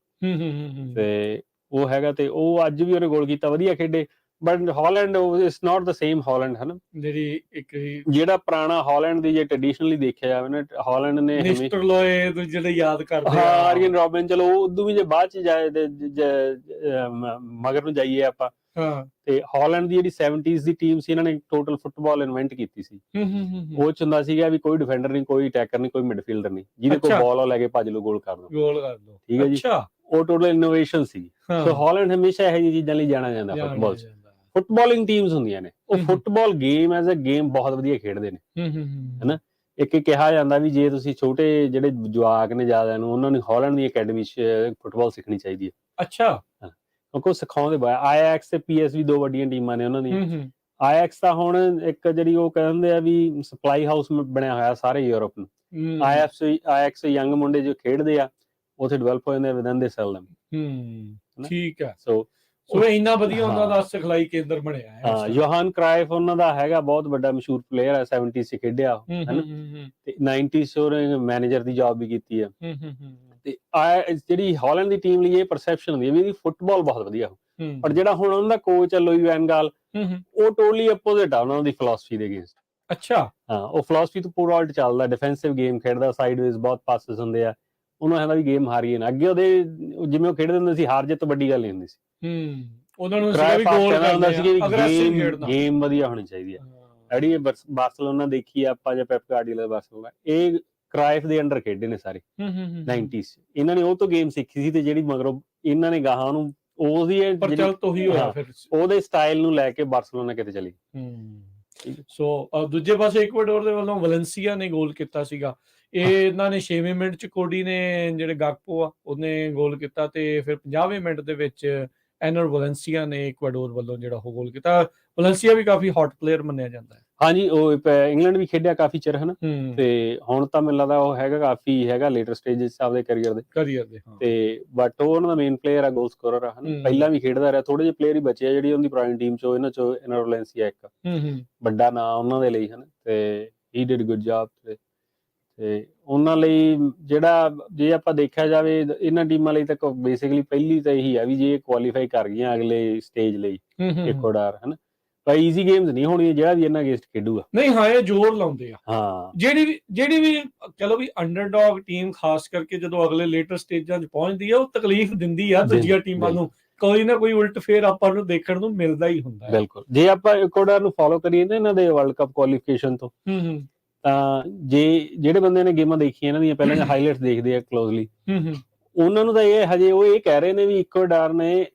ਤੇ ਉਹ ਹੈਗਾ, ਤੇ ਉਹ ਅੱਜ ਵੀ ਉਹਨੇ ਗੋਲ ਕੀਤਾ, ਵਧੀਆ ਖੇਡੇ। But Holland is not the same Holland, ਹਨਾ। ਜਿਹੜੀ ਇੱਕ ਜਿਹੜਾ ਪੁਰਾਣਾ ਹਾਲੈਂਡ ਦੀ ਜੇ ਟ੍ਰੈਡੀਸ਼ਨਲੀ ਦੇਖਿਆ ਜਾਵੇ ਨਾ, ਹਾਲੈਂਡ ਨੇ ਨਿਸਟਰਲੋਏ ਜਿਹੜੇ ਯਾਦ ਕਰਦੇ ਆ, ਆਰੀਅਨ ਰੋਬਿਨ, ਚਲੋ ਉਦੋਂ ਵੀ ਜੇ ਬਾਅਦ 'ਚ ਜਾਏ ਮਗਰ ਨੂੰ ਜਾਈਏ ਆਪਾਂ, ਤੇ ਹਾਲੈਂਡ ਦੀ ਜਿਹੜੀ 70s ਦੀ ਟੀਮ ਸੀ, ਇਹਨਾਂ ਨੇ ਟੋਟਲ ਫੁੱਟਬਾਲ ਇਨਵੈਂਟ ਕੀਤੀ ਸੀ। ਉਹ 'ਚ ਹੁੰਦਾ ਸੀਗਾ ਵੀ ਕੋਈ ਡਿਫੈਂਡਰ ਨਹੀਂ, ਕੋਈ ਅਟੈਕਰ ਨਹੀਂ, ਕੋਈ ਮਿਡਫੀਲਡਰ ਨਹੀਂ, ਜਿਹਦੇ ਕੋਲ ਬਾਲ ਲੈ ਕੇ ਭੱਜ ਲਓ, ਗੋਲ ਕਰ ਦੋ, ਠੀਕ ਹੈ ਜੀ। ਉਹ ਟੋਟਲ ਇਨੋਵੇਸ਼ਨ ਸੀ। ਸੋ ਹਾਲੈਂਡ ਹਮੇਸ਼ਾ ਇਹੋ ਜਿਹੀ ਚੀਜ਼ਾਂ ਲਈ ਜਾਣਿਆ ਜਾਂਦਾ ਫੁੱਟਬਾਲ 'ਚ। ਫੁੱਟਬਾਲਿੰਗ ਟੀਮਸ ਹੁੰਦੀਆਂ ਨੇ, ਉਹ football game as a game ਬਹੁਤ ਵਧੀਆ ਖੇਡਦੇ ਨੇ, ਹਨਾ। ਇੱਕ ਕਿਹਾ ਜਾਂਦਾ ਵੀ ਜੇ ਤੁਸੀਂ ਛੋਟੇ ਜਿਹੜੇ ਜਵਾਕ ਨੇ ਜ਼ਿਆਦਾ ਨੂੰ, ਉਹਨਾਂ ਨੂੰ ਹਾਲੈਂਡ ਦੀ ਅਕੈਡਮੀ 'ਚ ਫੁੱਟਬਾਲ ਸਿੱਖਣੀ ਚਾਹੀਦੀ ਹੈ। ਅੱਛਾ। ਕਿਉਂਕਿ ਉਹ ਸਿਖਾਉਂਦੇ ਬਾ। ਆਇਐਕਸ ਤੇ PSV 2 ਵੱਡੀਆਂ ਟੀਮਾਂ ਨੇ ਉਹਨਾਂ ਦੀਆਂ। ਆਇਐਕਸ ਤਾਂ ਹੁਣ ਇੱਕ ਜਿਹੜੀ ਉਹ ਕਹਿੰਦੇ ਆ ਵੀ ਸਪਲਾਈ ਹਾਊਸ ਬਣਿਆ ਹੋਇਆ ਸਾਰੇ ਯੂਰਪ ਨੂੰ। ਆਇਐਕਸ ਯੰਗ ਮੁੰਡੇ ਜੋ ਖੇਡਦੇ ਆ, ਉੱਥੇ ਡਿਵੈਲਪ ਹੋ ਜਾਂਦੇ, ਵਿਦਨ ਦੇ ਸੈਲ them। ਠੀਕ ਹੈ। ਸੋ ਇੰਨਾ ਵਧੀਆ ਉਹਨਾਂ ਦਾ ਸਿਖਲਾਈ ਕੇਂਦਰ ਬਣਿਆ ਹੈ। ਹਾਂ, ਯੋਹਾਨ ਕ੍ਰਾਈਫ ਉਹਨਾਂ ਦਾ ਹੈਗਾ, ਬਹੁਤ ਵੱਡਾ ਮਸ਼ਹੂਰ ਪਲੇਅਰ ਹੈ, 70s 'ਚ ਖੇਡਿਆ, ਹਨਾ। ਤੇ 90s 'ਚ ਉਹਨੇ ਮੈਨੇਜਰ ਦੀ ਜੌਬ ਵੀ ਕੀਤੀ ਹੈ। ਤੇ ਜਿਹੜੀ ਹਾਲੈਂਡ ਦੀ ਟੀਮ ਲਈ ਇਹ ਪਰਸੈਪਸ਼ਨ ਹੁੰਦੀ ਹੈ ਵੀ ਇਹਦੀ ਫੁੱਟਬਾਲ ਬਹੁਤ ਵਧੀਆ, ਪਰ ਜਿਹੜਾ ਹੁਣ ਉਹਨਾਂ ਦਾ ਕੋਚ ਹੈ ਲੂਈ ਵੈਨ ਗਾਲ, ਉਹ ਟੋਟਲੀ ਅਪੋਜ਼ਿਟ ਆ ਉਹਨਾਂ ਦੀ ਫਿਲਾਸਫੀ ਦੇ ਅਗੇਂਸਟ। ਅੱਛਾ। ਹਾਂ, ਉਹ ਫਿਲਾਸਫੀ ਤੋਂ ਪੂਰਾ ਉਲਟ ਚੱਲਦਾ, ਡਿਫੈਂਸਿਵ ਗੇਮ ਖੇਡਦਾ, ਸਾਈਡਵੇਜ਼ ਬਹੁਤ ਪਾਸਿਸ ਹੁੰਦੇ ਆ, ਉਹਨੂੰ ਕਹਿੰਦਾ ਵੀ ਗੇਮ ਹਾਰੀਏ ਨਾ। ਅੱਗੇ ਉਹਦੇ ਜਿਵੇਂ ਉਹ ਖੇਡਦੇ ਹੁੰਦੇ ਸੀ, ਹਾਰ ਜਿੱਤ ਵੱਡੀ ਗੱਲ ਨਹੀਂ ਹੁੰਦੀ ਸੀ। ਉਹਨਾਂ ਨੂੰ ਸੀਗਾ ਵੀ ਗੋਲ ਕਰਨਾ ਸੀ, ਅਗਰੈਸਿਵ ਖੇਡਣਾ, ਗੇਮ ਵਧੀਆ ਹੋਣੀ ਚਾਹੀਦੀ ਹੈ। ਜਿਹੜੀ ਬਾਰਸਲੋਨਾ ਦੇਖੀ ਆਪਾਂ, ਜਾਂ ਪੈਪ ਗਾਰਡੀਓਲਾ ਦਾ ਬਾਰਸਲੋਨਾ, ਇਹ ਕ੍ਰਾਈਫ ਦੇ ਅੰਡਰ ਖੇਡੇ ਨੇ ਸਾਰੇ 90s 'ਚ। ਇਹਨਾਂ ਨੇ ਉਹ ਤੋਂ ਗੇਮ ਸਿੱਖੀ ਸੀ, ਤੇ ਜਿਹੜੀ ਮਗਰੋਂ ਇਹਨਾਂ ਨੇ ਗਾਹਾਂ ਨੂੰ ਉਹਦੀ ਉਹਦੇ ਸਟਾਈਲ ਨੂੰ ਲੈ ਕੇ ਬਾਰਸਲੋਨਾ ਕਿਤੇ ਚਲੀ। ਸੋ ਦੂਜੇ ਪਾਸੇ ਇਕੁਆਡੋਰ ਦੇ ਵੱਲੋਂ ਵੈਲੈਂਸੀਆ ਨੇ ਗੋਲ ਕੀਤਾ ਸੀਗਾ। ਇਹਨਾਂ ਨੇ 6ਵੇਂ ਮਿੰਟ 'ਚ ਕੋਡੀ ਨੇ ਜਿਹੜੇ ਗਾਕਪੋ ਆ ਉਹਨੇ ਗੋਲ ਕੀਤਾ, ਤੇ ਫਿਰ 50ਵੇਂ ਮਿੰਟ ਦੇ ਵਿੱਚ ਐਨਰ ਵੈਲੈਂਸੀਆ ਨੇ ਇਕਵਾਡੋਰ ਵੱਲੋਂ ਜਿਹੜਾ ਉਹ ਗੋਲ ਕੀਤਾ। ਵੈਲੈਂਸੀਆ ਵੀ ਕਾਫੀ ਹੌਟ ਪਲੇਅਰ ਮੰਨਿਆ ਜਾਂਦਾ ਹੈ। ਹਾਂਜੀ, ਉਹ ਇੰਗਲੈਂਡ ਵੀ ਖੇਡਿਆ ਕਾਫੀ ਚਿਰ ਹਨਾ, ਤੇ ਹੁਣ ਤਾਂ ਮੈਨੂੰ ਲੱਗਦਾ ਉਹ ਹੈਗਾ ਲੇਟਰ ਸਟੇਜਸ ਆਪਦੇ ਕੈਰੀਅਰ ਦੇ ਤੇ ਬਟ ਉਹ ਉਹਨਾਂ ਦਾ ਮੇਨ ਪਲੇਅਰ ਆ, ਗੋਲ ਸਕੋਰਰ ਆ ਹਨਾ। ਪਹਿਲਾਂ ਵੀ ਖੇਡਦਾ ਰਿਹਾ, ਥੋੜੇ ਜਿਹੇ ਪਲੇਅਰ ਹੀ ਬਚੇ ਆ ਜਿਹੜੀ ਉਹਦੀ ਪੁਰਾਣੀ ਟੀਮ ਚੋਂ, ਇਹਨਾਂ ਚੋਂ ਐਨਰ ਵੈਲੈਂਸੀਆ ਇੱਕ ਵੱਡਾ ਨਾਂ ਉਹਨਾਂ ਦੇ ਲਈ ਹਨਾ, ਤੇ ਹੀ ਡਿਡ ਗੁੱਡ ਜੌਬ। ਤੇ ਉਹਨਾਂ ਲਈ ਜਿਹੜਾ ਜੇ ਆਪਾਂ ਦੇਖਿਆ ਜਾਵੇ ਇਹਨਾਂ ਟੀਮਾਂ ਲਈ ਤਾਂ ਬੇਸਿਕਲੀ ਪਹਿਲੀ ਤਾਂ ਇਹੀ ਆ ਵੀ ਜੇ ਕੁਆਲੀਫਾਈ ਕਰ ਗਈਆਂ ਅਗਲੇ ਸਟੇਜ ਲਈ ਇਕਵਾਡੋਰ ਹਨਾ, ਪਰ ਈਜ਼ੀ ਗੇਮਸ ਨਹੀਂ ਹੋਣੀਆਂ ਜਿਹੜਾ ਵੀ ਇਹਨਾਂ ਅਗੇਂਸਟ ਖੇਡੂਗਾ। ਨਹੀਂ ਹਾਂ, ਇਹ ਜ਼ੋਰ ਲਾਉਂਦੇ ਆ। ਹਾਂ, ਜਿਹੜੀ ਵੀ ਚਲੋ ਵੀ ਅੰਡਰਡੌਗ ਟੀਮ ਖਾਸ ਕਰਕੇ ਜਦੋਂ ਅਗਲੇ ਲੇਟਰ ਸਟੇਜਾਂ 'ਚ ਪਹੁੰਚਦੀ ਆ ਉਹ ਤਕਲੀਫ ਦਿੰਦੀ ਆ ਦੂਜੀਆਂ ਟੀਮਾਂ ਨੂੰ, ਕੋਈ ਨਾ ਕੋਈ ਉਲਟ ਫੇਰ ਆਪਾਂ ਨੂੰ ਦੇਖਣ ਨੂੰ ਮਿਲਦਾ ਹੀ ਹੁੰਦਾ। ਬਿਲਕੁਲ, ਜੇ ਆਪਾਂ ਇਕਵਾਡੋਰ ਨੂੰ ਫੋਲੋ ਕਰੀਏ ਨਾ ਇਹਨਾਂ ਦੇ ਵਰਲਡ ਕੱਪ ਕੁਆਲੀਫਿਕੇਸ਼ਨ ਤੋਂ, ਤਾਂ ਜਿਹੜੇ ਬੰਦੇ ਨੇ ਗੇਮਾਂ ਦੇਖੀਆਂ ਇਹਨਾਂ ਦੀਆਂ ਪਹਿਲਾਂ ਜਾਂ ਹਾਈਲਾਈਟਸ ਦੇਖਦੇ ਆ ਕਲੋਜ਼ਲੀ, ਉਹਨਾਂ ਨੂੰ ਤਾਂ ਇਹ ਹਜੇ ਉਹ ਇਹ ਕਹਿ ਰਹੇ ਨੇ ਵੀ ਇਕਵਾਡੋਰ ਨੇ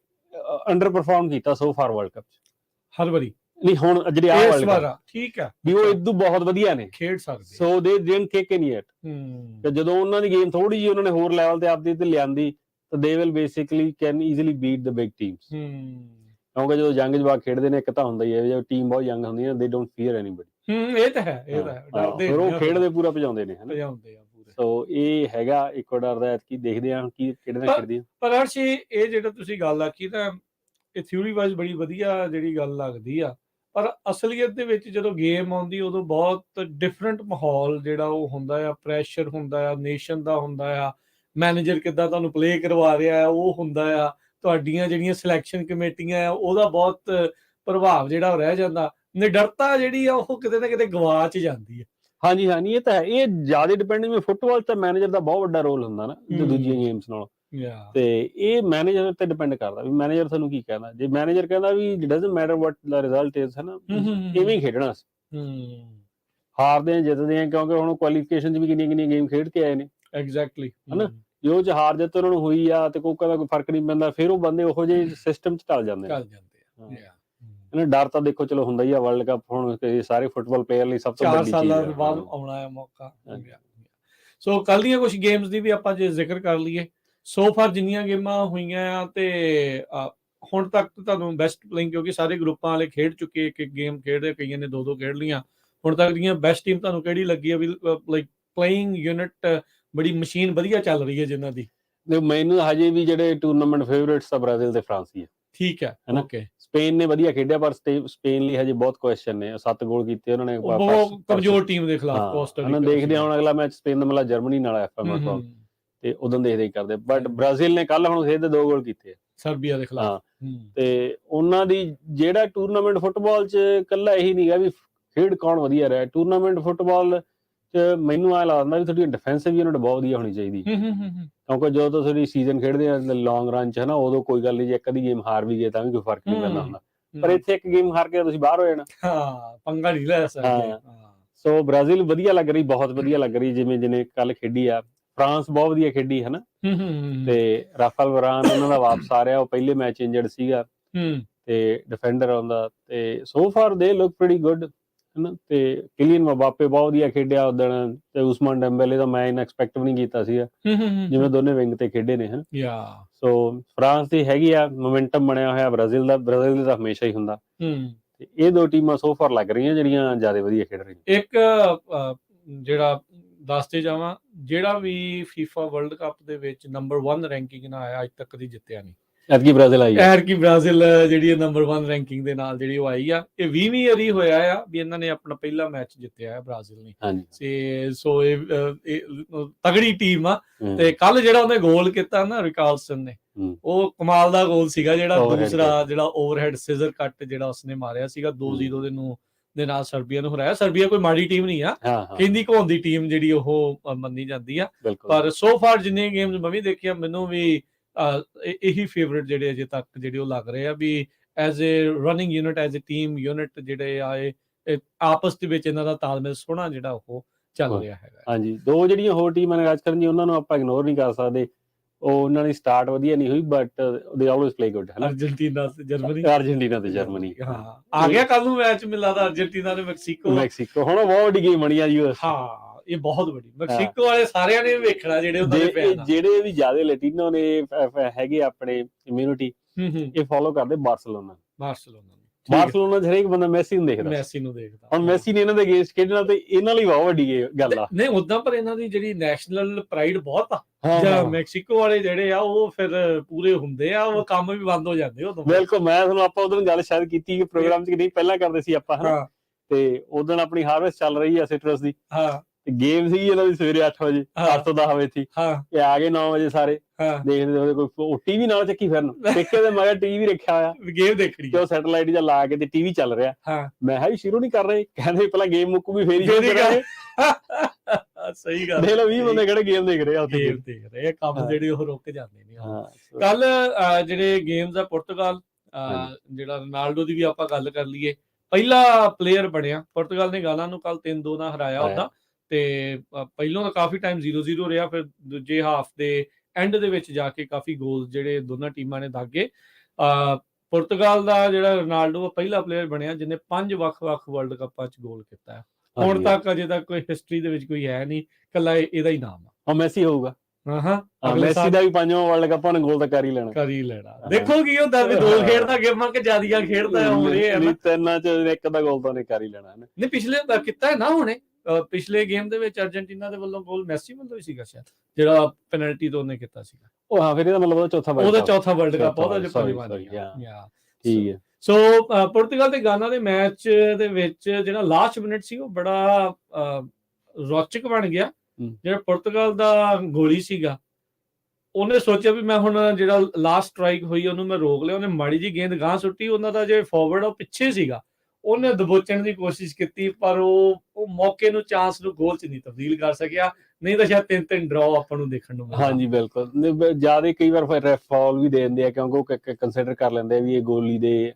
ਅੰਡਰ ਪਰਫਾਰਮ ਕੀਤਾ ਸੋ ਫਾਰ ਵਰਲਡ ਕੱਪ 'ਚ ਹਰ ਵਾਰੀ। ਨਹੀਂ ਹੁਣ ਜਿਹੜੇ ਆ ਵਰਲਡ ਕੱਪ ਠੀਕ ਆ ਵੀ ਉਹ ਇਦੋਂ ਬਹੁਤ ਵਧੀਆ ਨੇ ਖੇਡ ਸਕਦੇ, ਸੋ ਦੇ ਡਿਡਨਟ ਕਿਕ ਇਨ ਯੈਟ। ਤੇ ਜਦੋਂ ਉਹਨਾਂ ਦੀ ਗੇਮ ਥੋੜੀ ਜਿਹੀ ਉਹਨਾਂ ਨੇ ਹੋਰ ਲੈਵਲ ਤੇ ਆਪਦੀ ਤੇ ਲਿਆਂਦੀ ਤਾਂ they will basically can easily beat the big teams. ਕਿਉਂਕਿ ਜਦੋਂ ਯੰਗ ਜਵਾਕ ਖੇਡਦੇ ਨੇ ਇੱਕ ਤਾਂ ਹੁੰਦਾ ਹੀ ਹੈ ਜਦੋਂ ਟੀਮ ਬਹੁਤ ਯੰਗ ਹੁੰਦੀ ਹੈ, ਦੇ ਡੋਨਟ ਫੀਅਰ ਐਨੀਬਡੀ। ਇਹ ਤਾਂ ਹੈ, ਡਰਦੇ ਫਿਰ ਉਹ ਖੇਡਦੇ ਪੂਰਾ ਭਜਾਉਂਦੇ ਨੇ ਹਨਾ। ਸੋ ਇਹ ਹੈਗਾ ਇਕਵਾਡੋਰ ਦਾ, ਐਤਕੀ ਦੇਖਦੇ ਆ ਕੀ ਕਿਹੜੇ ਨਾਲ ਖੇਡਦੀ ਆ। ਪਰ ਹਰਸ਼ ਇਹ ਜਿਹੜਾ ਤੁਸੀਂ ਗੱਲ ਆਖੀ ਤਾਂ ਇਹ ਥਿਊਰੀ ਵਾਈਜ਼ ਬੜੀ ਵਧੀਆ ਜਿਹੜੀ ਗੱਲ ਲੱਗਦੀ ਆ, ਪਰ ਅਸਲੀਅਤ ਦੇ ਵਿੱਚ ਜਦੋਂ ਗੇਮ ਆਉਂਦੀ ਉਦੋਂ ਬਹੁਤ ਡਿਫਰੈਂਟ ਮਾਹੌਲ ਜਿਹੜਾ ਉਹ ਹੁੰਦਾ ਆ, ਪ੍ਰੈਸ਼ਰ ਹੁੰਦਾ ਆ, ਨੇਸ਼ਨ ਦਾ ਹੁੰਦਾ ਆ, ਮੈਨੇਜਰ ਕਿੱਦਾਂ ਤੁਹਾਨੂੰ ਪਲੇ ਕਰਵਾ ਰਿਹਾ ਉਹ ਹੁੰਦਾ ਆ, ਤੁਹਾਡੀਆਂ ਜਿਹੜੀਆਂ ਸਿਲੈਕਸ਼ਨ ਕਮੇਟੀਆਂ ਆ ਉਹਦਾ ਬਹੁਤ ਪ੍ਰਭਾਵ ਜਿਹੜਾ ਰਹਿ ਜਾਂਦਾ, ਨਿਡਰਤਾ ਜਿਹੜੀ ਆ ਉਹ ਕਿਤੇ ਨਾ ਕਿਤੇ ਗਵਾਚ ਜਾਂਦੀ ਹੈ। ਹਾਂਜੀ ਇਹ ਤਾਂ ਹੈ, ਇਹ ਜ਼ਿਆਦਾ ਡਿਪੈਂਡ ਜਿਵੇਂ ਫੁੱਟਬਾਲ ਤਾਂ ਮੈਨੇਜਰ ਦਾ ਬਹੁਤ ਵੱਡਾ ਰੋਲ ਹੁੰਦਾ ਨਾ ਦੂਜੀਆਂ ਗੇਮਸ ਨਾਲੋਂ, ਤੇ ਇਹ ਮੈਨੇਜਰ ਤੇ ਡਿਪੈਂਡ ਕਰਦਾ ਵੀ ਮੈਨੇਜਰ ਤੁਹਾਨੂੰ ਕੀ ਕਹਿੰਦਾ। ਜੇ ਮੈਨੇਜਰ ਕਹਿੰਦਾ ਵੀ doesn't matter what the result is ਹਨਾ, ਇਵੇਂ ਹੀ ਖੇਡਣਾ ਸੀ, ਹਾਰਦੇ ਆ ਜਿੱਤਦੇ ਆ, ਕਿਉਂਕਿ ਹੁਣ ਕੁਆਲੀਫਿਕੇਸ਼ਨ 'ਚ ਵੀ ਕਿੰਨੀਆਂ ਗੇਮ ਖੇਡ ਕੇ ਆਏ ਨੇ। ਐਗਜ਼ੈਕਟਲੀ ਹਨਾ, ਜੋ ਚ ਹਾਰ ਜਿੱਤ ਉਹਨਾਂ ਨੂੰ ਹੋਈ ਆ ਤੇ ਕੋਈ ਕਹਿੰਦਾ ਕੋਈ ਫਰਕ ਨਹੀਂ ਪੈਂਦਾ, ਫਿਰ ਉਹ ਬੰਦੇ ਉਹੋ ਜਿਹੇ ਸਿਸਟਮ 'ਚ ਢਲ ਜਾਂਦੇ ਨੇ। ਡਰ ਤਾਂ ਦੇਖੋ ਚਲੋ ਹੁੰਦਾ ਹੀ ਆ, ਵਰਲਡ ਕੱਪ ਹੁਣ ਸਾਰੇ ਫੁੱਟਬਾਲ ਪਲੇਅਰ ਲਈ ਸਭ ਤੋਂ ਵੱਡੀ ਚੀਜ਼ ਹੈ, 4 ਸਾਲਾਂ ਬਾਅਦ ਆਉਣਾ ਹੈ ਮੌਕਾ। ਸੋ ਕੱਲ ਦੀਆਂ ਕੁਝ ਗੇਮਸ ਦੀ ਵੀ ਆਪਾਂ ਜੇ ਜ਼ਿਕਰ ਕਰ ਲਈਏ, ਸੋ ਫਾਰ ਜਿੰਨੀਆਂ ਗੇਮਾਂ ਹੋਈਆਂ ਆ ਤੇ ਹੁਣ ਤੱਕ ਤੁਹਾਨੂੰ ਬੈਸਟ ਪਲੇਇੰਗ, ਕਿਉਂਕਿ ਸਾਰੇ ਗਰੁੱਪਾਂ ਵਾਲੇ ਖੇਡ ਚੁੱਕੇ, ਇੱਕ ਗੇਮ ਖੇਡ ਰਹੇ, ਕਈਆਂ ਨੇ 2 ਖੇਡ ਲਈਆਂ, ਹੁਣ ਤੱਕ ਦੀਆਂ ਬੈਸਟ ਟੀਮ ਤੁਹਾਨੂੰ ਕਿਹੜੀ ਲੱਗੀ ਆ ਵੀ ਲਾਈਕ ਪਲੇਇੰਗ ਯੂਨਿਟ ਬੜੀ ਮਸ਼ੀਨ ਵਧੀਆ ਚੱਲ ਰਹੀ ਹੈ ਜਿਨ੍ਹਾਂ ਦੀ? ਮੈਨੂੰ ਹਜੇ ਵੀ ਜਿਹੜੇ ਟੂਰਨਾਮੈਂਟ ਫੇਵਰੇਟਸ ਤਾਂ ਬ੍ਰਾਜ਼ੀਲ ਤੇ ਫਰਾਂਸ ਹੀ ਹੈ। ਠੀਕ ਹੈ, ਓਕੇ। ਸਪੇਨ ਨੇ ਵਧੀਆ ਖੇਡਿਆ ਪਰ ਸਪੇਨ ਲਈ ਹਜੇ ਬਹੁਤ ਕੁਐਸਚਨ ਨੇ, 7 ਗੋਲ ਕੀਤੇ ਉਹਨਾਂ ਨੇ ਬਹੁਤ ਕਮਜ਼ੋਰ ਟੀਮ ਦੇ ਖਿਲਾਫ ਕੋਸਟਾ ਰੀਕਾ। ਦੇਖਦੇ ਹੁਣ ਅਗਲਾ ਮੈਚ ਸਪੇਨ ਦਾ ਮਤਲਬ ਜਰਮਨੀ ਨਾਲ ਹੈ ਤੇ ਉਦੋਂ ਦੇਖਦੇ ਹੀ ਕਰਦੇ, ਬਟ ਬ੍ਰਾਜ਼ੀਲ ਨੇ ਕੱਲ ਹੁਣ ਸਿੱਧੇ 2 ਗੋਲ ਕੀਤੇ ਸਰਬੀਆ ਦੇ ਖਿਲਾਫ। ਤੇ ਉਹਨਾਂ ਦੀ ਜਿਹੜਾ ਟੂਰਨਾਮੈਂਟ ਫੁੱਟਬਾਲ 'ਚ ਕੱਲਾ ਇਹੀ ਨਹੀਂਗਾ ਵੀ ਖੇਡ ਕੌਣ ਵਧੀਆ ਰਿਹਾ, ਟੂਰਨਾਮੈਂਟ ਫੁੱਟਬਾਲ 'ਚ ਮੈਨੂੰ ਐਂ ਲੱਗਦਾ ਵੀ ਤੁਹਾਡੀ ਡਿਫੈਂਸਿਵ ਯੂਨਿਟ ਬਹੁਤ ਵਧੀਆ ਹੋਣੀ ਚਾਹੀਦੀ, ਕਿਉਂਕਿ ਜਦੋਂ ਤੁਸੀਂ ਸੀਜ਼ਨ ਖੇਡਦੇ ਆ ਲੌਂਗ ਰਨ 'ਚ ਹਨਾ, ਉਦੋਂ ਕੋਈ ਗੱਲ ਨਹੀਂ, ਜੇ ਇੱਕ ਅੱਧੀ ਗੇਮ ਹਾਰ ਵੀ ਗਏ ਤਾਂ ਵੀ ਕੋਈ ਫਰਕ ਨਹੀਂ ਪੈਂਦਾ ਹੁੰਦਾ, ਪਰ ਇੱਥੇ ਇੱਕ ਗੇਮ ਹਾਰ ਕੇ ਤੁਸੀਂ ਬਾਹਰ ਹੋ ਜਾਣਾ, ਪੰਗਾ ਨਹੀਂ ਲੈ ਸਕਦੇ। ਸੋ ਬ੍ਰਾਜ਼ੀਲ ਵਧੀਆ ਲੱਗ ਰਹੀ, ਬਹੁਤ ਵਧੀਆ ਲੱਗ ਰਹੀ, ਜਿਵੇਂ ਕੱਲ ਖੇਡੀ ਆ। ਫਰਾਂਸ ਬਹੁਤ ਵਧੀਆ ਖੇਡੀ ਹਨਾ, ਤੇ ਰਾਫੇਲ ਵਰਾਨ ਉਹਨਾਂ ਦਾ ਵਾਪਸ ਆ ਰਿਹਾ, ਉਹ ਪਹਿਲੇ ਮੈਚ ਇੰਜਰਡ ਸੀਗਾ ਤੇ ਡਿਫੈਂਡਰ ਆਉਂਦਾ, ਤੇ ਸੋ ਫਾਰ ਦੇ ਲੁੱਕ ਪ੍ਰੀਟੀ ਗੁੱਡ ਹਨਾ। ਤੇ ਕਿਲੀਅਨ ਮਬਾਪੇ ਬਹੁਤ ਵਧੀਆ ਖੇਡਿਆ ਉਦਣ, ਤੇ ਉਸਮਾਨ ਡੈਂਬੇਲੇ ਤਾਂ ਮੈਂ ਐਕਸਪੈਕਟ ਵੀ ਨਹੀਂ ਕੀਤਾ ਸੀਗਾ, ਜਿਵੇਂ ਦੋਨੇ ਵਿੰਗ ਤੇ ਖੇਡੇ ਨੇ ਹਨਾ। ਸੋ ਫਰਾਂਸ ਦੀ ਹੈਗੀ ਆ ਮੋਮੈਂਟਮ ਬਣਿਆ ਹੋਇਆ, ਬ੍ਰਾਜ਼ੀਲ ਦਾ ਤਾਂ ਹਮੇਸ਼ਾ ਹੀ ਹੁੰਦਾ, ਤੇ ਇਹ 2 ਟੀਮਾਂ ਸੋ ਫਾਰ ਲੱਗ ਰਹੀਆਂ ਜਿਹੜੀਆਂ ਜ਼ਿਆਦਾ ਵਧੀਆ ਖੇਡ ਰਹੀਆਂ। ਇੱਕ ਜਿਹੜਾ ਦੱਸਦੇ ਜਾਵਾਂ, ਜਿਹੜਾ ਵੀ FIFA ਵਰਲਡ ਕੱਪ ਦੇ ਵਿੱਚ ਨੰਬਰ 1 ਰੈਂਕਿੰਗ ਨਾਲ ਆਇਆ ਅੱਜ ਤੱਕ ਕਦੀ ਜਿੱਤਿਆ ਨਹੀਂ। ਐਤਕੀ ਬ੍ਰਾਜ਼ੀਲ ਆਈ ਹੈ, ਐਤਕੀ ਬ੍ਰਾਜ਼ੀਲ ਜਿਹੜੀ ਨੰਬਰ 1 ਰੈਂਕਿੰਗ ਦੇ ਨਾਲ ਜਿਹੜੀ ਉਹ ਆਈ ਆ, ਇਹ 20ਵੀਂ ਵਾਰੀ ਹੋਇਆ ਆ ਵੀ ਇਹਨਾਂ ਨੇ ਆਪਣਾ ਪਹਿਲਾ ਮੈਚ ਜਿੱਤਿਆ ਹੈ ਬ੍ਰਾਜ਼ੀਲ ਨੇ। ਤੇ ਸੋ ਇਹ ਤਗੜੀ ਟੀਮ ਆ। ਤੇ ਕੱਲ ਜਿਹੜਾ ਉਹਨੇ ਗੋਲ ਕੀਤਾ ਨਾ ਰਿਕਾਰਲਸਨ ਨੇ, ਉਹ ਕਮਾਲ ਦਾ ਗੋਲ ਸੀਗਾ, ਜਿਹੜਾ ਦੂਸਰਾ ਜਿਹੜਾ ਓਵਰਹੈਡ ਸਿਜ਼ਰ ਕੱਟ ਜਿਹੜਾ ਉਸਨੇ ਮਾਰਿਆ ਸੀਗਾ 2-0 ਦੇ ਨਾਲ ਸਰਬੀਆ ਨੂੰ ਹਰਾਇਆ। ਸਰਬੀਆ ਕੋਈ ਮਾੜੀ ਟੀਮ ਨਹੀਂ ਆ, ਕਹਿੰਦੀ ਘੋਂਦੀ ਟੀਮ ਜਿਹੜੀ ਉਹ ਮੰਨੀ ਜਾਂਦੀ ਆ, ਪਰ ਸੋ ਫਾਰ ਜਿੰਨੇ ਗੇਮਸ ਮੈਂ ਵੀ ਦੇਖਿਆ, ਮੈਨੂੰ ਵੀ ਇਹੀ ਫੇਵਰੇਟ ਜਿਹੜੇ ਅਜੇ ਤੱਕ ਜਿਹੜੇ ਉਹ ਲੱਗ ਰਹੇ ਆ ਵੀ as a running unit, as a team unit ਜਿਹੜੇ ਆਏ ਆਪਸ ਦੇ ਵਿੱਚ ਇਹਨਾਂ ਦਾ ਤਾਲਮੇਲ ਸੋਹਣਾ ਜਿਹੜਾ ਉਹ ਚੱਲ ਰਿਹਾ ਹੈਗਾ। ਹਾਂਜੀ, 2 ਜਿਹੜੀਆਂ ਹੋਰ ਟੀਮਾਂ ਨੇ ਰਾਜਕਰਨ ਜੀ, ਉਹਨਾਂ ਨੂੰ ਆਪਾਂ ਇਗਨੋਰ ਨਹੀਂ ਕਰ ਸਕਦੇ, ਉਹਨਾਂ ਦੀ ਸਟਾਰਟ ਵਧੀਆ ਨਹੀਂ ਹੋਈ ਬਟ ਦੇ ਆਲਵੇਸ ਪਲੇ ਗੁੱਡ ਹੈ। ਅਰਜਨਟੀਨਾ ਤੇ ਜਰਮਨੀ ਆ ਗਿਆ ਕੱਲ ਨੂੰ ਮੈਚ, ਮਿਲਦਾ ਤਾਂ ਅਰਜਨਟੀਨਾ ਤੇ ਮੈਕਸੀਕੋ। ਹੁਣ ਬਹੁਤ ਵੱਡੀ ਗੇਮ ਬਣੀ ਆ ਯੂਐਸ। ਇਹ ਬਹੁਤ ਵੱਡੀ, ਮੈਕਸੀਕੋ ਵਾਲੇ ਸਾਰਿਆਂ ਨੇ ਵੇਖਣਾ ਜਿਹੜੇ ਉਹਨਾਂ ਦੇ ਫੈਨ, ਜਿਹੜੇ ਵੀ ਜ਼ਿਆਦਾ ਲੈਟੀਨੋ ਨੇ ਹੈਗੇ ਆਪਣੇ ਕਮਿਊਨਿਟੀ, ਇਹ ਫੋਲੋ ਕਰਦੇ ਬਾਰਸਲੋਨਾ। ਬਾਰਸਲੋਨਾ ਬਾਰਸਲੋਨਾ 'ਚ ਹਰੇਕ ਬੰਦਾ ਮੈਸੀ ਨੂੰ ਦੇਖਦਾ, ਮੈਸੀ ਨੂੰ ਦੇਖਦਾ। ਹੁਣ ਮੈਸੀ ਨੇ ਇਹਨਾਂ ਦੇ ਅਗੇਂਸਟ ਖੇਡਣਾ ਤੇ ਇਹਨਾਂ ਲਈ ਬਹੁਤ ਵੱਡੀ ਗੱਲ ਆ। ਨਹੀਂ ਉਦਾਂ ਪਰ ਇਹਨਾਂ ਦੀ ਜਿਹੜੀ ਨੈਸ਼ਨਲ ਪ੍ਰਾਈਡ ਬਹੁਤ ਆ, ਹਾਂ ਜਾਂ ਮੈਕਸੀਕੋ ਵਾਲੇ ਜਿਹੜੇ ਆ ਉਹ ਫਿਰ ਪੂਰੇ ਹੁੰਦੇ ਆ, ਉਹ ਕੰਮ ਵੀ ਬੰਦ ਹੋ ਜਾਂਦੇ ਉਦੋਂ। ਬਿਲਕੁਲ, ਮੈਂ ਤੁਹਾਨੂੰ ਆਪਾਂ ਉਦੋਂ ਗੱਲ ਸ਼ਾਇਦ ਕੀਤੀ ਕਿ ਪ੍ਰੋਗਰਾਮ 'ਚ ਨਹੀਂ ਪਹਿਲਾਂ ਕਰਦੇ ਸੀ ਆਪਾਂ, ਹਨਾ, ਤੇ ਉਦੋਂ ਆਪਣੀ ਹਾਰਵੈਸਟ ਚੱਲ ਰਹੀ ਆ ਸਿਟਰਸ ਦੀ, ਤੇ ਗੇਮ ਸੀ ਇਹਨਾਂ ਦੀ ਸਵੇਰੇ 8 ਵਜੇ, 8 ਤੋਂ 10 ਵਜੇ ਸੀ, ਇਹ ਆ ਗਏ 9 ਵਜੇ ਸਾਰੇ ਦੇਖਦੇ, ਕੋਈ ਟੀਵੀ ਨਾਲ ਚੱਕੀ ਫਿਰਨ ਦੇਖੇ ਤੇ ਮੈਂ ਟੀਵੀ ਰੱਖਿਆ ਹੋਇਆ ਗੇਮ ਦੇਖਣੀ, ਤੇ ਉਹ ਸੈਟਲਾਈਟ ਜਾਂ ਲਾ ਕੇ ਤੇ ਟੀਵੀ ਚੱਲ ਰਿਹਾ। ਮੈਂ ਕਿਹਾ ਸ਼ੁਰੂ ਨਹੀਂ ਕਰ ਰਹੇ, ਕਹਿੰਦੇ ਪਹਿਲਾਂ ਗੇਮ ਮੁੱਕੂਗੀ ਫੇਰ ਹੀ ਸ਼ੁਰੂ ਕਰਾਂਗੇ। ਸਹੀ ਗੱਲ, ਦੇਖ ਲਓ 20 ਬੰਦੇ ਕਿਹੜੇ ਗੇਮ ਦੇਖ ਰਹੇ ਆ ਉੱਥੇ, ਗੇਮ ਦੇਖ ਰਹੇ ਆ, ਕੰਮ ਜਿਹੜੇ ਉਹ ਰੁਕ ਜਾਂਦੇ ਨੇ। ਕੱਲ ਜਿਹੜੇ ਗੇਮਸ ਆ, ਪੁਰਤਗਾਲ ਜਿਹੜਾ ਰੋਨਾਲਡੋ ਦੀ ਵੀ ਆਪਾਂ ਗੱਲ ਕਰ ਲਈਏ, ਪਹਿਲਾ ਪਲੇਅਰ ਬਣਿਆ ਪੁਰਤਗਾਲ ਨੇ ਗਾਨਾ ਨੂੰ ਕੱਲ 3-2 ਨਾਲ ਹਰਾਇਆ ਉਹਦਾ, ਤੇ ਪਹਿਲੋਂ ਤਾਂ ਕਾਫੀ ਟਾਈਮ 0-0 ਰਿਹਾ, ਫਿਰ ਦੂਜੇ ਹਾਫ ਦੇ ਐਂਡ ਦੇ ਵਿੱਚ ਜਾ ਕੇ ਕਾਫੀ ਗੋਲ ਜਿਹੜੇ ਦੋਨਾਂ ਟੀਮਾਂ ਨੇ ਦਾਗੇ। ਪੁਰਤਗਾਲ ਦਾ ਜਿਹੜਾ ਰੋਨਾਲਡੋ ਪਹਿਲਾ ਪਲੇਅਰ ਬਣਿਆ ਜਿਹਨੇ 5 ਵੱਖ-ਵੱਖ ਵਰਲਡ ਕੱਪਾਂ 'ਚ ਗੋਲ ਕੀਤਾ ਹੈ। ਹੁਣ ਤੱਕ ਅਜੇ ਤੱਕ ਕੋਈ ਹਿਸਟਰੀ ਦੇ ਵਿੱਚ ਕੋਈ ਹੈ ਨਹੀਂ, ਕੱਲਾ ਇਹਦਾ ਹੀ ਨਾਮ ਆ। ਮੈਸੀ ਹੋਊਗਾ, ਮੈਸੀ ਦਾ ਵੀ 5ਵਾਂ ਵਰਲਡ ਕੱਪ ਉਹਨੇ ਗੋਲ ਤਾਂ ਕਰ ਹੀ ਲੈਣਾ। ਦੇਖੋ ਕੀ ਹੁੰਦਾ ਵੀ 2 ਖੇਡਦਾ ਗੇਮਾਂ ਕਿ ਜ਼ਿਆਦੀਆਂ ਖੇਡਦਾ, ਹੁਣ ਇਹ ਹੈ ਨਾ 3 'ਚ ਇੱਕ ਦਾ ਗੋਲ ਤਾਂ ਉਹਨੇ ਕਰ ਹੀ ਲੈਣਾ। ਨਹੀਂ ਪਿਛਲੇ ਕੀਤਾ ਹੈ ਨਾ ਹੁਣੇ, ਪਿਛਲੇ ਗੇਮ ਦੇ ਵਿੱਚ ਅਰਜਨਟੀਨਾ ਦੇ ਵੱਲੋਂ ਗੋਲ ਮੈਸੀ ਵੱਲੋਂ ਹੀ ਸੀਗਾ ਸ਼ਾਇਦ, ਜਿਹੜਾ ਪੈਨਲਟੀ ਤੋਂ ਉਹਨੇ ਕੀਤਾ ਸੀਗਾ। ਉਹ ਹਾਂ, ਫਿਰ ਇਹਦਾ ਮਤਲਬ ਉਹਦਾ ਚੌਥਾ ਵਰਲਡ ਕੱਪ, ਉਹਦਾ ਜੋ ਠੀਕ ਹੈ। ਸੋ ਪੁਰਤਗਾਲ ਤੇ ਗਾਨਾ ਦੇ ਮੈਚ ਦੇ ਵਿੱਚ ਜਿਹੜਾ ਲਾਸਟ ਮਿੰਟ ਸੀ ਉਹ ਬੜਾ ਰੌਚਕ ਬਣ ਗਿਆ। ਜਿਹੜਾ ਪੁਰਤਗਾਲ ਦਾ ਗੋਲੀ ਸੀਗਾ, ਉਹਨੇ ਸੋਚਿਆ ਵੀ ਮੈਂ ਹੁਣ ਜਿਹੜਾ ਲਾਸਟ ਸਟ੍ਰਾਈਕ ਹੋਈ ਉਹਨੂੰ ਮੈਂ ਰੋਕ ਲਿਆ, ਉਹਨੇ ਮਾੜੀ ਜੀ ਗੇਂਦ ਗਾਂਹ ਸੁੱਟੀ, ਉਹਨਾਂ ਦਾ ਜੇ ਫਾਰਵਰਡ ਉਹ ਪਿੱਛੇ ਸੀਗਾ, ਉਹਨੇ ਦਬੋਚਣ ਦੀ ਕੋਸ਼ਿਸ਼ ਕੀਤੀ, ਪਰ ਉਹ ਮੌਕੇ ਨੂੰ, ਚਾਂਸ ਨੂੰ ਗੋਲ 'ਚ ਨਹੀਂ ਤਬਦੀਲ ਕਰ ਸਕਿਆ, ਨਹੀਂ ਤਾਂ ਸ਼ਾਇਦ 3-3 ਡਰਾਅ ਆਪਾਂ ਨੂੰ ਦੇਖਣ ਨੂੰ ਮਿਲਦਾ। ਹਾਂਜੀ ਬਿਲਕੁਲ, ਜ਼ਿਆਦਾ ਕਈ ਵਾਰ ਰੈਫ ਫਾਲ ਵੀ ਦੇ ਦਿੰਦੇ ਆ, ਕਿਉਂਕਿ ਉਹ ਕੰਸੀਡਰ ਕਰ ਲੈਂਦੇ ਆ ਵੀ ਇਹ ਗੋਲੀ ਦੇ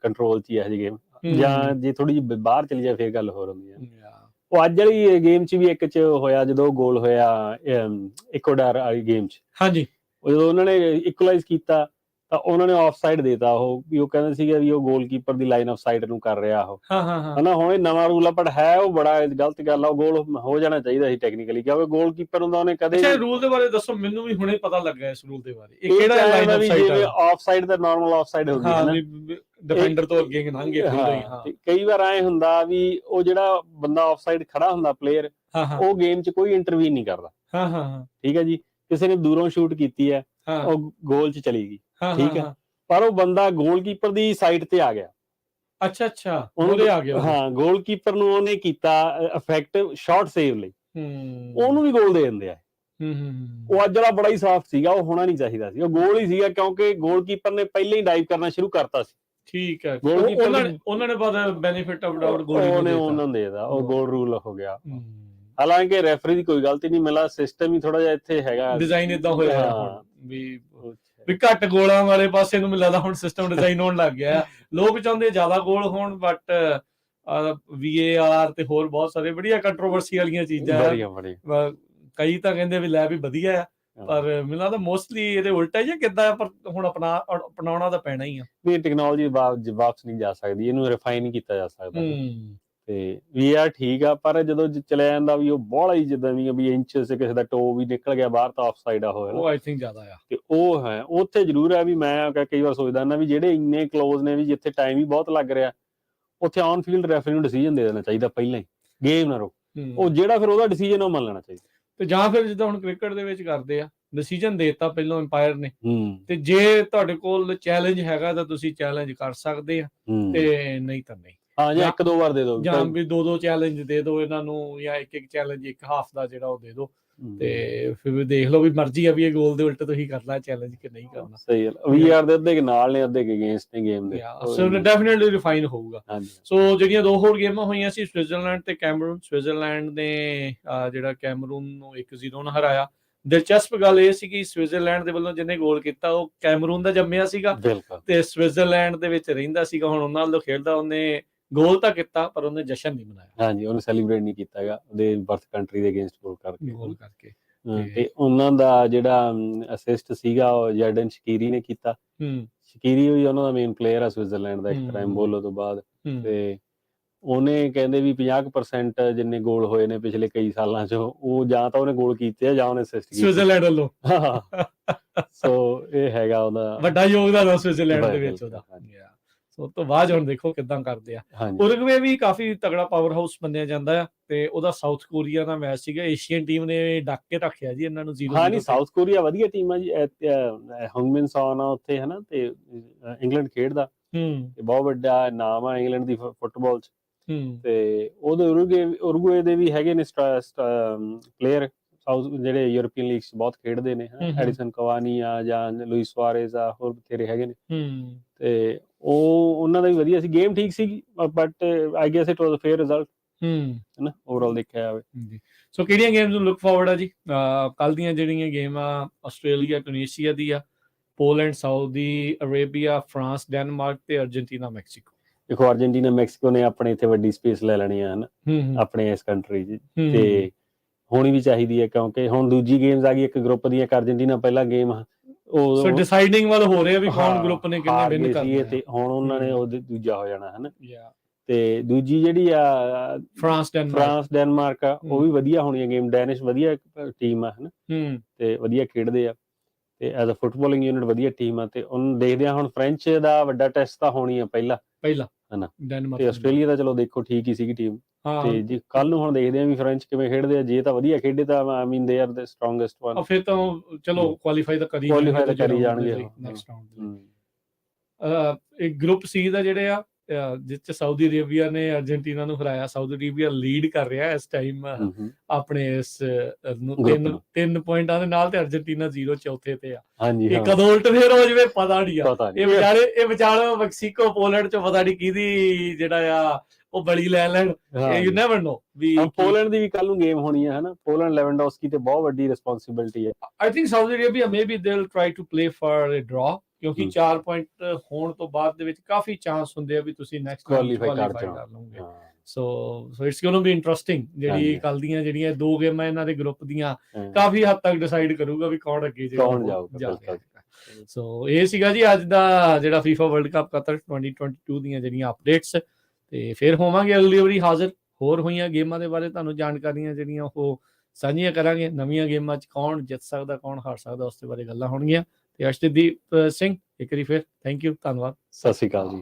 ਕੰਟਰੋਲ 'ਚ ਹੀ ਹੈ ਜੀ ਗੇਮ, ਜਾਂ ਜੇ ਥੋੜੀ ਜਿਹੀ ਬਾਹਰ ਚਲੀ ਜਾਏ ਫੇਰ ਗੱਲ ਹੋਰ ਹੁੰਦੀ ਹੈ। ਉਹ ਅੱਜ ਵਾਲੀ ਗੇਮ 'ਚ ਵੀ ਇੱਕ 'ਚ ਹੋਇਆ, ਜਦੋਂ ਗੋਲ ਹੋਇਆ ਇਕੁਆਡੋਰ ਵਾਲੀ ਗੇਮ 'ਚ, ਹਾਂਜੀ, ਜਦੋਂ ਉਹਨਾਂ ਨੇ ਇਕੁਅਲਾਈਜ਼ ਕੀਤਾ ਤਾਂ ਉਹਨਾਂ ਨੇ ਆਫ ਸਾਈਡ ਦੇਤਾ, ਉਹ ਵੀ ਉਹ ਕਹਿੰਦੇ ਸੀਗੇ ਵੀ ਉਹ goalkeeper the line of side ਨੂੰ ਕਰ ਰਿਹਾ ਉਹ, ਹਨਾ। ਹੁਣ ਇਹ ਨਵਾਂ ਰੂਲ ਆ, ਪਰ ਹੈ ਉਹ ਬੜਾ ਗਲਤ ਗੱਲ ਆ, ਉਹ ਗੋਲ ਹੋ ਜਾਣਾ ਚਾਹੀਦਾ ਸੀ ਟੈਕਨੀਕਲੀ, ਕਿਉਂਕਿ ਗੋਲਕੀਪਰ ਹੁੰਦਾ ਉਹਨੇ ਕਦੇ। ਅੱਛਾ, ਰੂਲ ਦੇ ਬਾਰੇ ਦੱਸੋ, ਮੈਨੂੰ ਵੀ ਹੁਣੇ ਪਤਾ ਲੱਗਾ ਇਸ ਰੂਲ ਦੇ ਬਾਰੇ। ਇਹ ਕਿਹੜਾ ਲਾਈਨ ਆਫ ਸਾਈਡ ਹੈ? Of side the normal of side ਹੁੰਦੀ ਹੈ ਨਾ, ਡਿਫੈਂਡਰ ਤੋਂ ਅੱਗੇ ਲੰਘੇ। ਕਈ ਵਾਰ ਐ ਹੁੰਦਾ ਵੀ ਉਹ ਜਿਹੜਾ ਬੰਦਾ ਆਫ ਸਾਈਡ ਖੜਾ ਹੁੰਦਾ ਪਲੇਅਰ, ਉਹ ਗੇਮ 'ਚ ਕੋਈ ਇੰਟਰਵੀਨ ਨਹੀਂ ਕਰਦਾ, ਠੀਕ ਹੈ ਜੀ। ਕਿਸੇ ਨੇ ਦੂਰੋਂ ਸ਼ੂਟ ਕੀਤੀ ਹੈ, ਉਹ ਗੋਲ 'ਚ ਚਲੀ ਗਈ, ਠੀਕ ਹੈ, ਪਰ ਉਹ ਬੰਦਾ ਗੋਲਕੀਪਰ ਦੀ ਸਾਈਡ ਤੇ ਆ ਗਿਆ। ਅੱਛਾ, ਉਹਦੇ ਆ ਗਿਆ, ਹਾਂ, ਗੋਲਕੀਪਰ ਨੂੰ ਉਹਨੇ ਕੀਤਾ ਇਫੈਕਟ ਸ਼ਾਟ ਸੇਵ ਲਈ, ਉਹਨੂੰ ਵੀ ਗੋਲ ਦੇ ਦਿੰਦੇ ਆ। ਉਹ ਅੱਜ ਵਾਲਾ ਬੜਾ ਹੀ ਸਾਫ਼ ਸੀਗਾ, ਉਹ ਹੋਣਾ ਨਹੀਂ ਚਾਹੀਦਾ ਸੀ, ਉਹ ਗੋਲ ਹੀ ਸੀਗਾ, ਕਿਉਂਕਿ ਗੋਲਕੀਪਰ ਨੇ ਪਹਿਲਾਂ ਹੀ ਡਾਈਵ ਕਰਨਾ ਸ਼ੁਰੂ ਕਰਤਾ ਸੀ। ਠੀਕ ਹੈ, ਉਹਨਾਂ ਨੇ ਬਾਅਦ ਬੈਨੀਫਿਟ ਆਫ ਡਾਊਟ ਉਹਨਾਂ ਨੂੰ ਦੇਦਾ, ਉਹ ਗੋਲ ਰੂਲ ਹੋ ਗਿਆ। ਹਾਲਾਂਕਿ ਰੈਫਰੀ ਦੀ ਕੋਈ ਗਲਤੀ ਨਹੀਂ, ਮਿਲਾ ਸਿਸਟਮ ਹੀ ਥੋੜਾ ਜਿਹਾ ਇੱਥੇ ਹੈਗਾ, ਡਿਜ਼ਾਈਨ ਇਦਾਂ ਹੋਇਆ ਵੀ ਘੱਟ ਗੋਲਾਂ ਵਾਲੇ ਪਾਸੇ ਨੂੰ ਮਿਲਦਾ ਹੁਣ ਸਿਸਟਮ ਡਿਜ਼ਾਈਨ ਹੋਣ ਲੱਗ ਗਿਆ। ਲੋਕ ਚਾਹੁੰਦੇ ਜ਼ਿਆਦਾ ਗੋਲ ਹੋਣ, ਬਟ VAR ਤੇ ਹੋਰ ਬਹੁਤ ਸਾਰੇ ਬੜੀਆਂ ਕੰਟਰੋਵਰਸੀ ਵਾਲੀਆਂ ਚੀਜ਼ਾਂ, ਕਈ ਤਾਂ ਕਹਿੰਦੇ ਵੀ ਲੈ ਵੀ ਵਧੀਆ ਆ, ਪਰ ਮੈਨੂੰ ਲੱਗਦਾ ਮੋਸਟਲੀ ਇਹਦੇ ਉਲਟਾ ਹੀ ਆ ਕਿੱਦਾਂ, ਪਰ ਹੁਣ ਅਪਣਾਉਣਾ ਤਾਂ ਪੈਣਾ ਹੀ ਆ। ਵੀ ਟੈਕਨੋਲੋਜੀ ਵਾਪਸ ਨਹੀਂ ਜਾ ਸਕਦੀ, ਇਹਨੂੰ ਰਿਫਾਈਨ ਨਹੀਂ ਕੀਤਾ ਜਾ ਸਕਦਾ। ਤੇ VAR ਠੀਕ ਆ, ਪਰ ਜਦੋਂ ਚਲਿਆ ਜਾਂਦਾ ਵੀ ਉਹ ਬਾਹਲਾ ਹੀ ਜਿੱਦਾਂ ਵੀ ਇੰਚ ਕਿਸੇ ਦਾ ਟੋ ਵੀ ਨਿਕਲ ਗਿਆ ਬਾਹਰ, ਤਾਂ ਆਫ ਸਾਈਡ ਆ ਉਹ ਆਈ ਥਿੰਕ ਜ਼ਿਆਦਾ ਆ। ਤੇ ਉਹ ਹੈ ਉੱਥੇ ਜ਼ਰੂਰ ਹੈ ਵੀ ਮੈਂ ਕਈ ਵਾਰ ਸੋਚਦਾ ਨਾ ਵੀ ਜਿਹੜੇ ਇੰਨੇ ਕਲੋਜ਼ ਨੇ, ਵੀ ਜਿੱਥੇ ਟਾਈਮ ਵੀ ਬਹੁਤ ਲੱਗ ਰਿਹਾ, ਉੱਥੇ ਔਨ ਫੀਲਡ ਰੈਫਰੀ ਨੂੰ ਡਿਸੀਜਨ ਦੇ ਦੇਣਾ ਚਾਹੀਦਾ ਪਹਿਲਾਂ ਹੀ, ਗੇਮ ਨਾ ਰੋ, ਉਹ ਜਿਹੜਾ ਫਿਰ ਉਹਦਾ ਡਿਸੀਜਨ ਉਹ ਮੰਨ ਲੈਣਾ ਚਾਹੀਦਾ। ਤੇ ਜਾਂ ਫਿਰ ਜਿੱਦਾਂ ਹੁਣ ਕ੍ਰਿਕਟ ਦੇ ਵਿੱਚ ਕਰਦੇ ਆ, ਡਿਸੀਜਨ ਦੇਤਾ ਪਹਿਲਾਂ ਅੰਪਾਇਰ ਨੇ, ਤੇ ਜੇ ਤੁਹਾਡੇ ਕੋਲ ਚੈਲੰਜ ਹੈਗਾ ਤਾਂ ਤੁਸੀਂ ਚੈਲੰਜ ਕਰ ਸਕਦੇ ਆ, ਤੇ ਨਹੀਂ ਤਾਂ ਨਹੀਂ। ਹਾਂ, ਜਾਂ 1-2 ਵਾਰ ਦੇ ਦੋ, ਜਾਂ ਵੀ 2-2 ਚੈਲੰਜ ਦੇ ਦੋ ਇਹਨਾਂ ਨੂੰ, ਜਾਂ ਇੱਕ ਚੈਲੰਜ ਇੱਕ ਹਾਫ ਦਾ ਜਿਹੜਾ ਉਹ ਦੇ ਦੋ, ਤੇ ਫਿਰ ਦੇਖ ਲਓ ਵੀ ਮਰਜ਼ੀ ਆ ਵੀ ਇਹ ਗੋਲ ਦੇ ਉਲਟ ਤੁਸੀਂ ਕਰਨਾ ਚੈਲੰਜ ਕਿ ਨਹੀਂ ਕਰਨਾ। ਸਹੀ ਗੱਲ, VAR ਦੇ ਅੱਧੇ ਨਾਲ ਨੇ, ਅੱਧੇ ਅਗੇਂਸਟ ਨੇ ਗੇਮ ਦੇ, ਸੋ ਡੈਫੀਨਿਟਲੀ ਰਿਫਾਈਨ ਹੋਊਗਾ। ਸੋ ਜਿਹੜੀਆਂ 2 ਹੋਰ ਗੇਮਾਂ ਹੋਈਆਂ ਸੀ, ਸਵਿਟਜ਼ਰਲੈਂਡ ਤੇ ਕੈਮਰੂਨ, ਸਵਿਟਜ਼ਰਲੈਂਡ ਨੇ ਜਿਹੜਾ ਕੈਮਰੂਨ ਨੂੰ 1-0 ਨਾਲ ਹਰਾਇਆ। ਦਿਲਚਸਪ ਗੱਲ ਇਹ ਸੀ ਕਿ ਸਵਿਟਜ਼ਰਲੈਂਡ ਦੇ ਵੱਲੋਂ ਜਿਹਨੇ ਗੋਲ ਕੀਤਾ ਉਹ ਕੈਮਰੂਨ ਦਾ ਜੰਮਿਆ ਸੀਗਾ, ਤੇ ਸਵਿਟਜ਼ਰਲੈਂਡ ਦੇ ਵਿੱਚ ਰਹਿੰਦਾ ਸੀਗਾ, ਹੁਣ ਉਹਨਾਂ ਨਾਲ ਖੇਡਦਾ, ਉਹਨੇ ਗੋਲ ਤਾਂ ਕੀਤਾ ਪਰ ਉਹਨੇ ਜਸ਼ਨ ਨਹੀਂ ਮਨਾਇਆ। ਹਾਂਜੀ, ਉਹਨੇ ਸੈਲੀਬ੍ਰੇਟ ਨਹੀਂ ਕੀਤਾ ਹੈਗਾ ਉਹਦੇ ਬਰਥ ਕੰਟਰੀ ਦੇ ਅਗੇਂਸਟ ਗੋਲ ਕਰਕੇ। ਤੇ ਉਹਨਾਂ ਦਾ ਜਿਹੜਾ ਅਸਿਸਟ ਸੀਗਾ ਉਹ ਜਰਡਨ ਸ਼ਕੀਰੀ ਨੇ ਕੀਤਾ। ਸ਼ਕੀਰੀ ਵੀ ਉਹਨਾਂ ਦਾ ਮੇਨ ਪਲੇਅਰ ਆ ਸਵਿਟਜ਼ਰਲੈਂਡ ਦਾ ਇੱਕ ਟਾਈਮ ਬੋਲੋ ਤੋਂ ਬਾਅਦ, ਤੇ ਉਹਨੇ ਕਹਿੰਦੇ ਵੀ 50% ਜਿੰਨੇ ਗੋਲ ਹੋਏ ਨੇ ਪਿਛਲੇ ਕਈ ਸਾਲਾਂ 'ਚ, ਉਹ ਜਾਂ ਤਾਂ ਉਹਨੇ ਗੋਲ ਕੀਤੇ ਆ ਜਾਂ ਉਹਨੇ ਅਸਿਸਟ ਕੀਤੇ। ਸਵਿਟਜ਼ਰਲੈਂਡ ਵੱਲੋਂ ਸੋ ਇਹ ਹੈਗਾ ਉਹਦਾ ਵੱਡਾ ਯੋਗਦਾਨ ਆ ਸਵਿਟਜ਼ਰਲੈਂਡ ਦੇ ਵਿੱਚ ਬਿਲਕੁਲ, ਉਹਦਾ। ਹਾਂਜੀ। ਸੋ ਉਸ ਤੋਂ ਬਾਅਦ ਹੁਣ ਦੇਖੋ ਕਿੱਦਾਂ ਕਰਦੇ ਆ। ਹਾਂਜੀ ਉਰੂਗਵੇ ਵੀ ਕਾਫੀ ਤਗੜਾ ਪਾਵਰ ਹਾਊਸ ਮੰਨਿਆ ਜਾਂਦਾ ਆ, ਤੇ ਉਹਦਾ ਸਾਊਥ ਕੋਰੀਆ ਦਾ ਮੈਚ ਸੀਗਾ। ਏਸ਼ੀਅਨ ਟੀਮ ਨੇ ਡੱਕ ਕੇ ਰੱਖਿਆ ਜੀ ਇਹਨਾਂ ਨੂੰ 0-0 ਹਾਂ, ਨਹੀਂ ਸਾਊਥ ਕੋਰੀਆ ਵਧੀਆ ਟੀਮ ਆ ਜੀ। ਹੰਗਮਿਨ ਸੌਨ ਆ ਉੱਥੇ ਹਨਾ, ਤੇ ਇੰਗਲੈਂਡ ਖੇਡਦਾ, ਤੇ ਬਹੁਤ ਵੱਡਾ ਨਾਮ ਆ ਇੰਗਲੈਂਡ ਦੀ ਫੁੱਟਬਾਲ 'ਚ। ਤੇ ਉਹਦੇ ਉਰੂਗਵੇ ਦੇ ਵੀ ਹੈਗੇ ਨੇ ਪਲੇਅਰ ਸਾਊਥ, ਜਿਹੜੇ ਯੂਰਪੀਅਨ ਲੀਗ 'ਚ ਬਹੁਤ ਖੇਡਦੇ ਨੇ, ਐਡੀਸਨ ਕਵਾਨੀ ਆ ਜਾਂ ਲੁਈਸ ਸੁਆਰੇਜ਼ ਆ, ਹੋਰ ਬਥੇਰੇ ਹੈਗੇ ਨੇ। ਤੇ ਉਹਨਾਂ ਦਾ ਵੀ ਵਧੀਆ ਸੀ, ਗੇਮ ਠੀਕ ਸੀ, but I guess it was a fair result ਹਨਾ, ਓਵਰਆਲ ਦੇਖਿਆ ਜਾਵੇ। ਸੋ ਕਿਹੜੀਆਂ ਗੇਮਸ ਨੂੰ ਲੁੱਕ ਫਾਰਵਰਡ ਆ ਜੀ? ਕੱਲ ਦੀਆਂ ਜਿਹੜੀਆਂ ਗੇਮ ਆ, ਆਸਟ੍ਰੇਲੀਆ ਟਿਊਨੀਸ਼ੀਆ ਦੀ ਆ, Poland Saudi Arabia, France Denmark, ਤੇ ਅਰਜਨਟੀਨਾ ਮੈਕਸੀਕੋ। ਦੇਖੋ ਅਰਜਨਟੀਨਾ ਮੈਕਸੀਕੋ ਨੇ ਆਪਣੇ ਇੱਥੇ ਵੱਡੀ ਸਪੇਸ ਲੈ ਲੈਣੀ ਆ ਹਨਾ, ਆਪਣੇ ਇਸ ਕੰਟਰੀ 'ਚ, ਤੇ ਹੋਣੀ ਵੀ ਚਾਹੀਦੀ ਹੈ, ਕਿਉਂਕਿ ਹੁਣ ਦੂਜੀ ਗੇਮਸ ਆ ਗਈ ਇੱਕ ਗਰੁੱਪ ਦੀ। ਅਰਜਨਟੀਨਾ ਪਹਿਲਾ ਗੇਮ ਸੋ ਡਿਸਾਈਡਿੰਗ ਵੱਲ ਹੋ ਰਿਹਾ ਵੀ ਕੌਣ ਗਰੁੱਪ ਨੇ ਕਿੰਨੇ ਵਿਨ ਕਰਨਾ, ਤੇ ਹੁਣ ਉਹਨਾਂ ਨੇ ਉਹਦੇ ਦੂਜਾ ਹੋ ਜਾਣਾ ਹਨਾ। ਤੇ ਦੂਜੀ ਜਿਹੜੀ ਆ ਫਰਾਂਸ ਡੈਨਮਾਰਕ ਆ, ਉਹ ਵੀ ਵਧੀਆ ਹੋਣੀ ਆ ਗੇਮ। ਡੈਨਿਸ਼ ਵਧੀਆ ਟੀਮ ਆ ਹਨਾ, ਤੇ ਵਧੀਆ ਖੇਡਦੇ ਆ, ਤੇ ਐਜ਼ ਅ ਫੁੱਟਬਾਲਿੰਗ ਯੂਨਿਟ ਵਧੀਆ ਟੀਮ ਆ। ਤੇ ਉਹਨੂੰ ਦੇਖਦੇ ਆ ਹੁਣ ਫ੍ਰੈਂਚ ਦਾ ਵੱਡਾ ਟੈਸਟ ਤਾਂ ਹੋਣੀ ਆ ਪਹਿਲਾ ਹਨਾ, ਤੇ ਆਸਟ੍ਰੇਲੀਆ ਦਾ ਚਲੋ ਦੇਖੋ ਠੀਕ ਹੀ ਸੀਗੀ ਟੀਮ। ਤੇ ਜੀ ਕੱਲ ਨੂੰ ਹੁਣ ਦੇਖਦੇ ਆ ਵੀ ਫ੍ਰੈਂਚ ਕਿਵੇਂ ਖੇਡਦੇ ਆ। ਜੇ ਤਾਂ ਵਧੀਆ ਖੇਡੇ ਤਾਂ ਆਈ ਮੀਨ they are the strongest one, ਫਿਰ ਤਾਂ ਚਲੋ ਕੁਆਲੀਫਾਈ ਤਾਂ ਕਰੀ ਜਾਣਗੇ ਨੈਕਸਟ ਰਾਊਂਡ ਦੇ। ਇੱਕ ਗਰੁੱਪ ਸੀ ਦਾ ਜਿਹੜੇ ਆ, ਜਿਸ ਚ ਸਾਊਦੀ ਅਰੇਬੀਆ ਨੇ ਅਰਜਨਟੀਨਾ ਨੂੰ ਹਰਾਇਆ। ਸਾਊਦੀ ਅਰੇਬੀਆ ਲੀਡ ਕਰ ਰਿਹਾ ਇਸ ਟਾਈਮ ਆਪਣੇ ਇਸ ਨੂੰ 3 ਪੁਆਇੰਟਾਂ ਦੇ ਨਾਲ, ਤੇ ਅਰਜਨਟੀਨਾ 0 ਚੌਥੇ ਤੇ ਆ। ਇਹ ਕਦੋਂ ਉਲਟ ਫੇਰ ਹੋ ਜਾਵੇ ਪਤਾ ਨਹੀਂ ਆ। ਇਹ ਵਿਚਾਰੇ ਮੈਕਸੀਕੋ ਪੋਲੈਂਡ ਚੋਂ ਪਤਾ ਨਹੀਂ ਕਿਹਦੀ ਜਿਹੜਾ ਆ ਉਹ ਬਲੀ ਲੈ ਲੈਣ। ਯੂ ਨੈਵਰ ਨੋ ਵੀ ਪੋਲੈਂਡ ਦੀ ਵੀ ਕੱਲ ਨੂੰ ਗੇਮ ਹੋਣੀ ਹੈ ਹਨਾ। ਪੋਲੈਂਡ ਲੈਵੈਂਡੋਵਸਕੀ ਤੇ ਬਹੁਤ ਵੱਡੀ ਰਿਸਪੌਂਸਿਬਿਲਟੀ ਹੈ। I think Saudi Arabia maybe they will try to play for a draw, ਕਿਉਂਕਿ 4 ਪੁਆਇੰਟ ਹੋਣ ਤੋਂ ਬਾਅਦ ਦੇ ਵਿੱਚ ਕਾਫੀ ਚਾਂਸ ਹੁੰਦੇ ਆ ਵੀ ਤੁਸੀਂ ਨੈਕਸਟ ਕੁਆਲੀਫਾਈ ਕਰ ਲਓਗੇ। So it's going to be interesting. ਜਿਹੜੀ ਕੱਲ ਦੀਆਂ ਜਿਹੜੀਆਂ 2 ਗੇਮਾਂ ਇਹਨਾਂ ਦੇ ਗਰੁੱਪ ਦੀਆਂ ਕਾਫੀ ਹੱਦ ਤੱਕ ਡਿਸਾਈਡ ਕਰੂਗਾ ਵੀ ਕੌਣ ਅੱਗੇ ਜਾਊਗਾ। ਸੋ ਇਹ ਸੀਗਾ ਜੀ ਅੱਜ ਦਾ ਜਿਹੜਾ FIFA ਵਰਲਡ ਕੱਪ ਕਤਰ 2022 ਦੀਆਂ ਜਿਹੜੀਆਂ ਅਪਡੇਟਸ। ਤੇ ਫਿਰ ਹੋਵਾਂਗੇ ਅਗਲੀ ਵਾਰੀ ਹਾਜ਼ਰ, ਹੋਰ ਹੋਈਆਂ ਗੇਮਾਂ ਦੇ ਬਾਰੇ ਤੁਹਾਨੂੰ ਜਾਣਕਾਰੀਆਂ ਜਿਹੜੀਆਂ ਉਹ ਸਾਂਝੀਆਂ ਕਰਾਂਗੇ। ਨਵੀਆਂ ਗੇਮਾਂ 'ਚ ਕੌਣ ਜਿੱਤ ਸਕਦਾ, ਕੌਣ ਹਾਰ ਸਕਦਾ, ਉਸ ਦੇ ਬਾਰੇ ਗੱਲਾਂ ਹੋਣਗੀਆਂ। ਤੇ ਅਰਸ਼ਦੀਪ ਸਿੰਘ ਇੱਕ ਵਾਰੀ ਫਿਰ ਥੈਂਕ ਯੂ, ਧੰਨਵਾਦ, ਸਤਿ ਸ਼੍ਰੀ ਅਕਾਲ ਜੀ।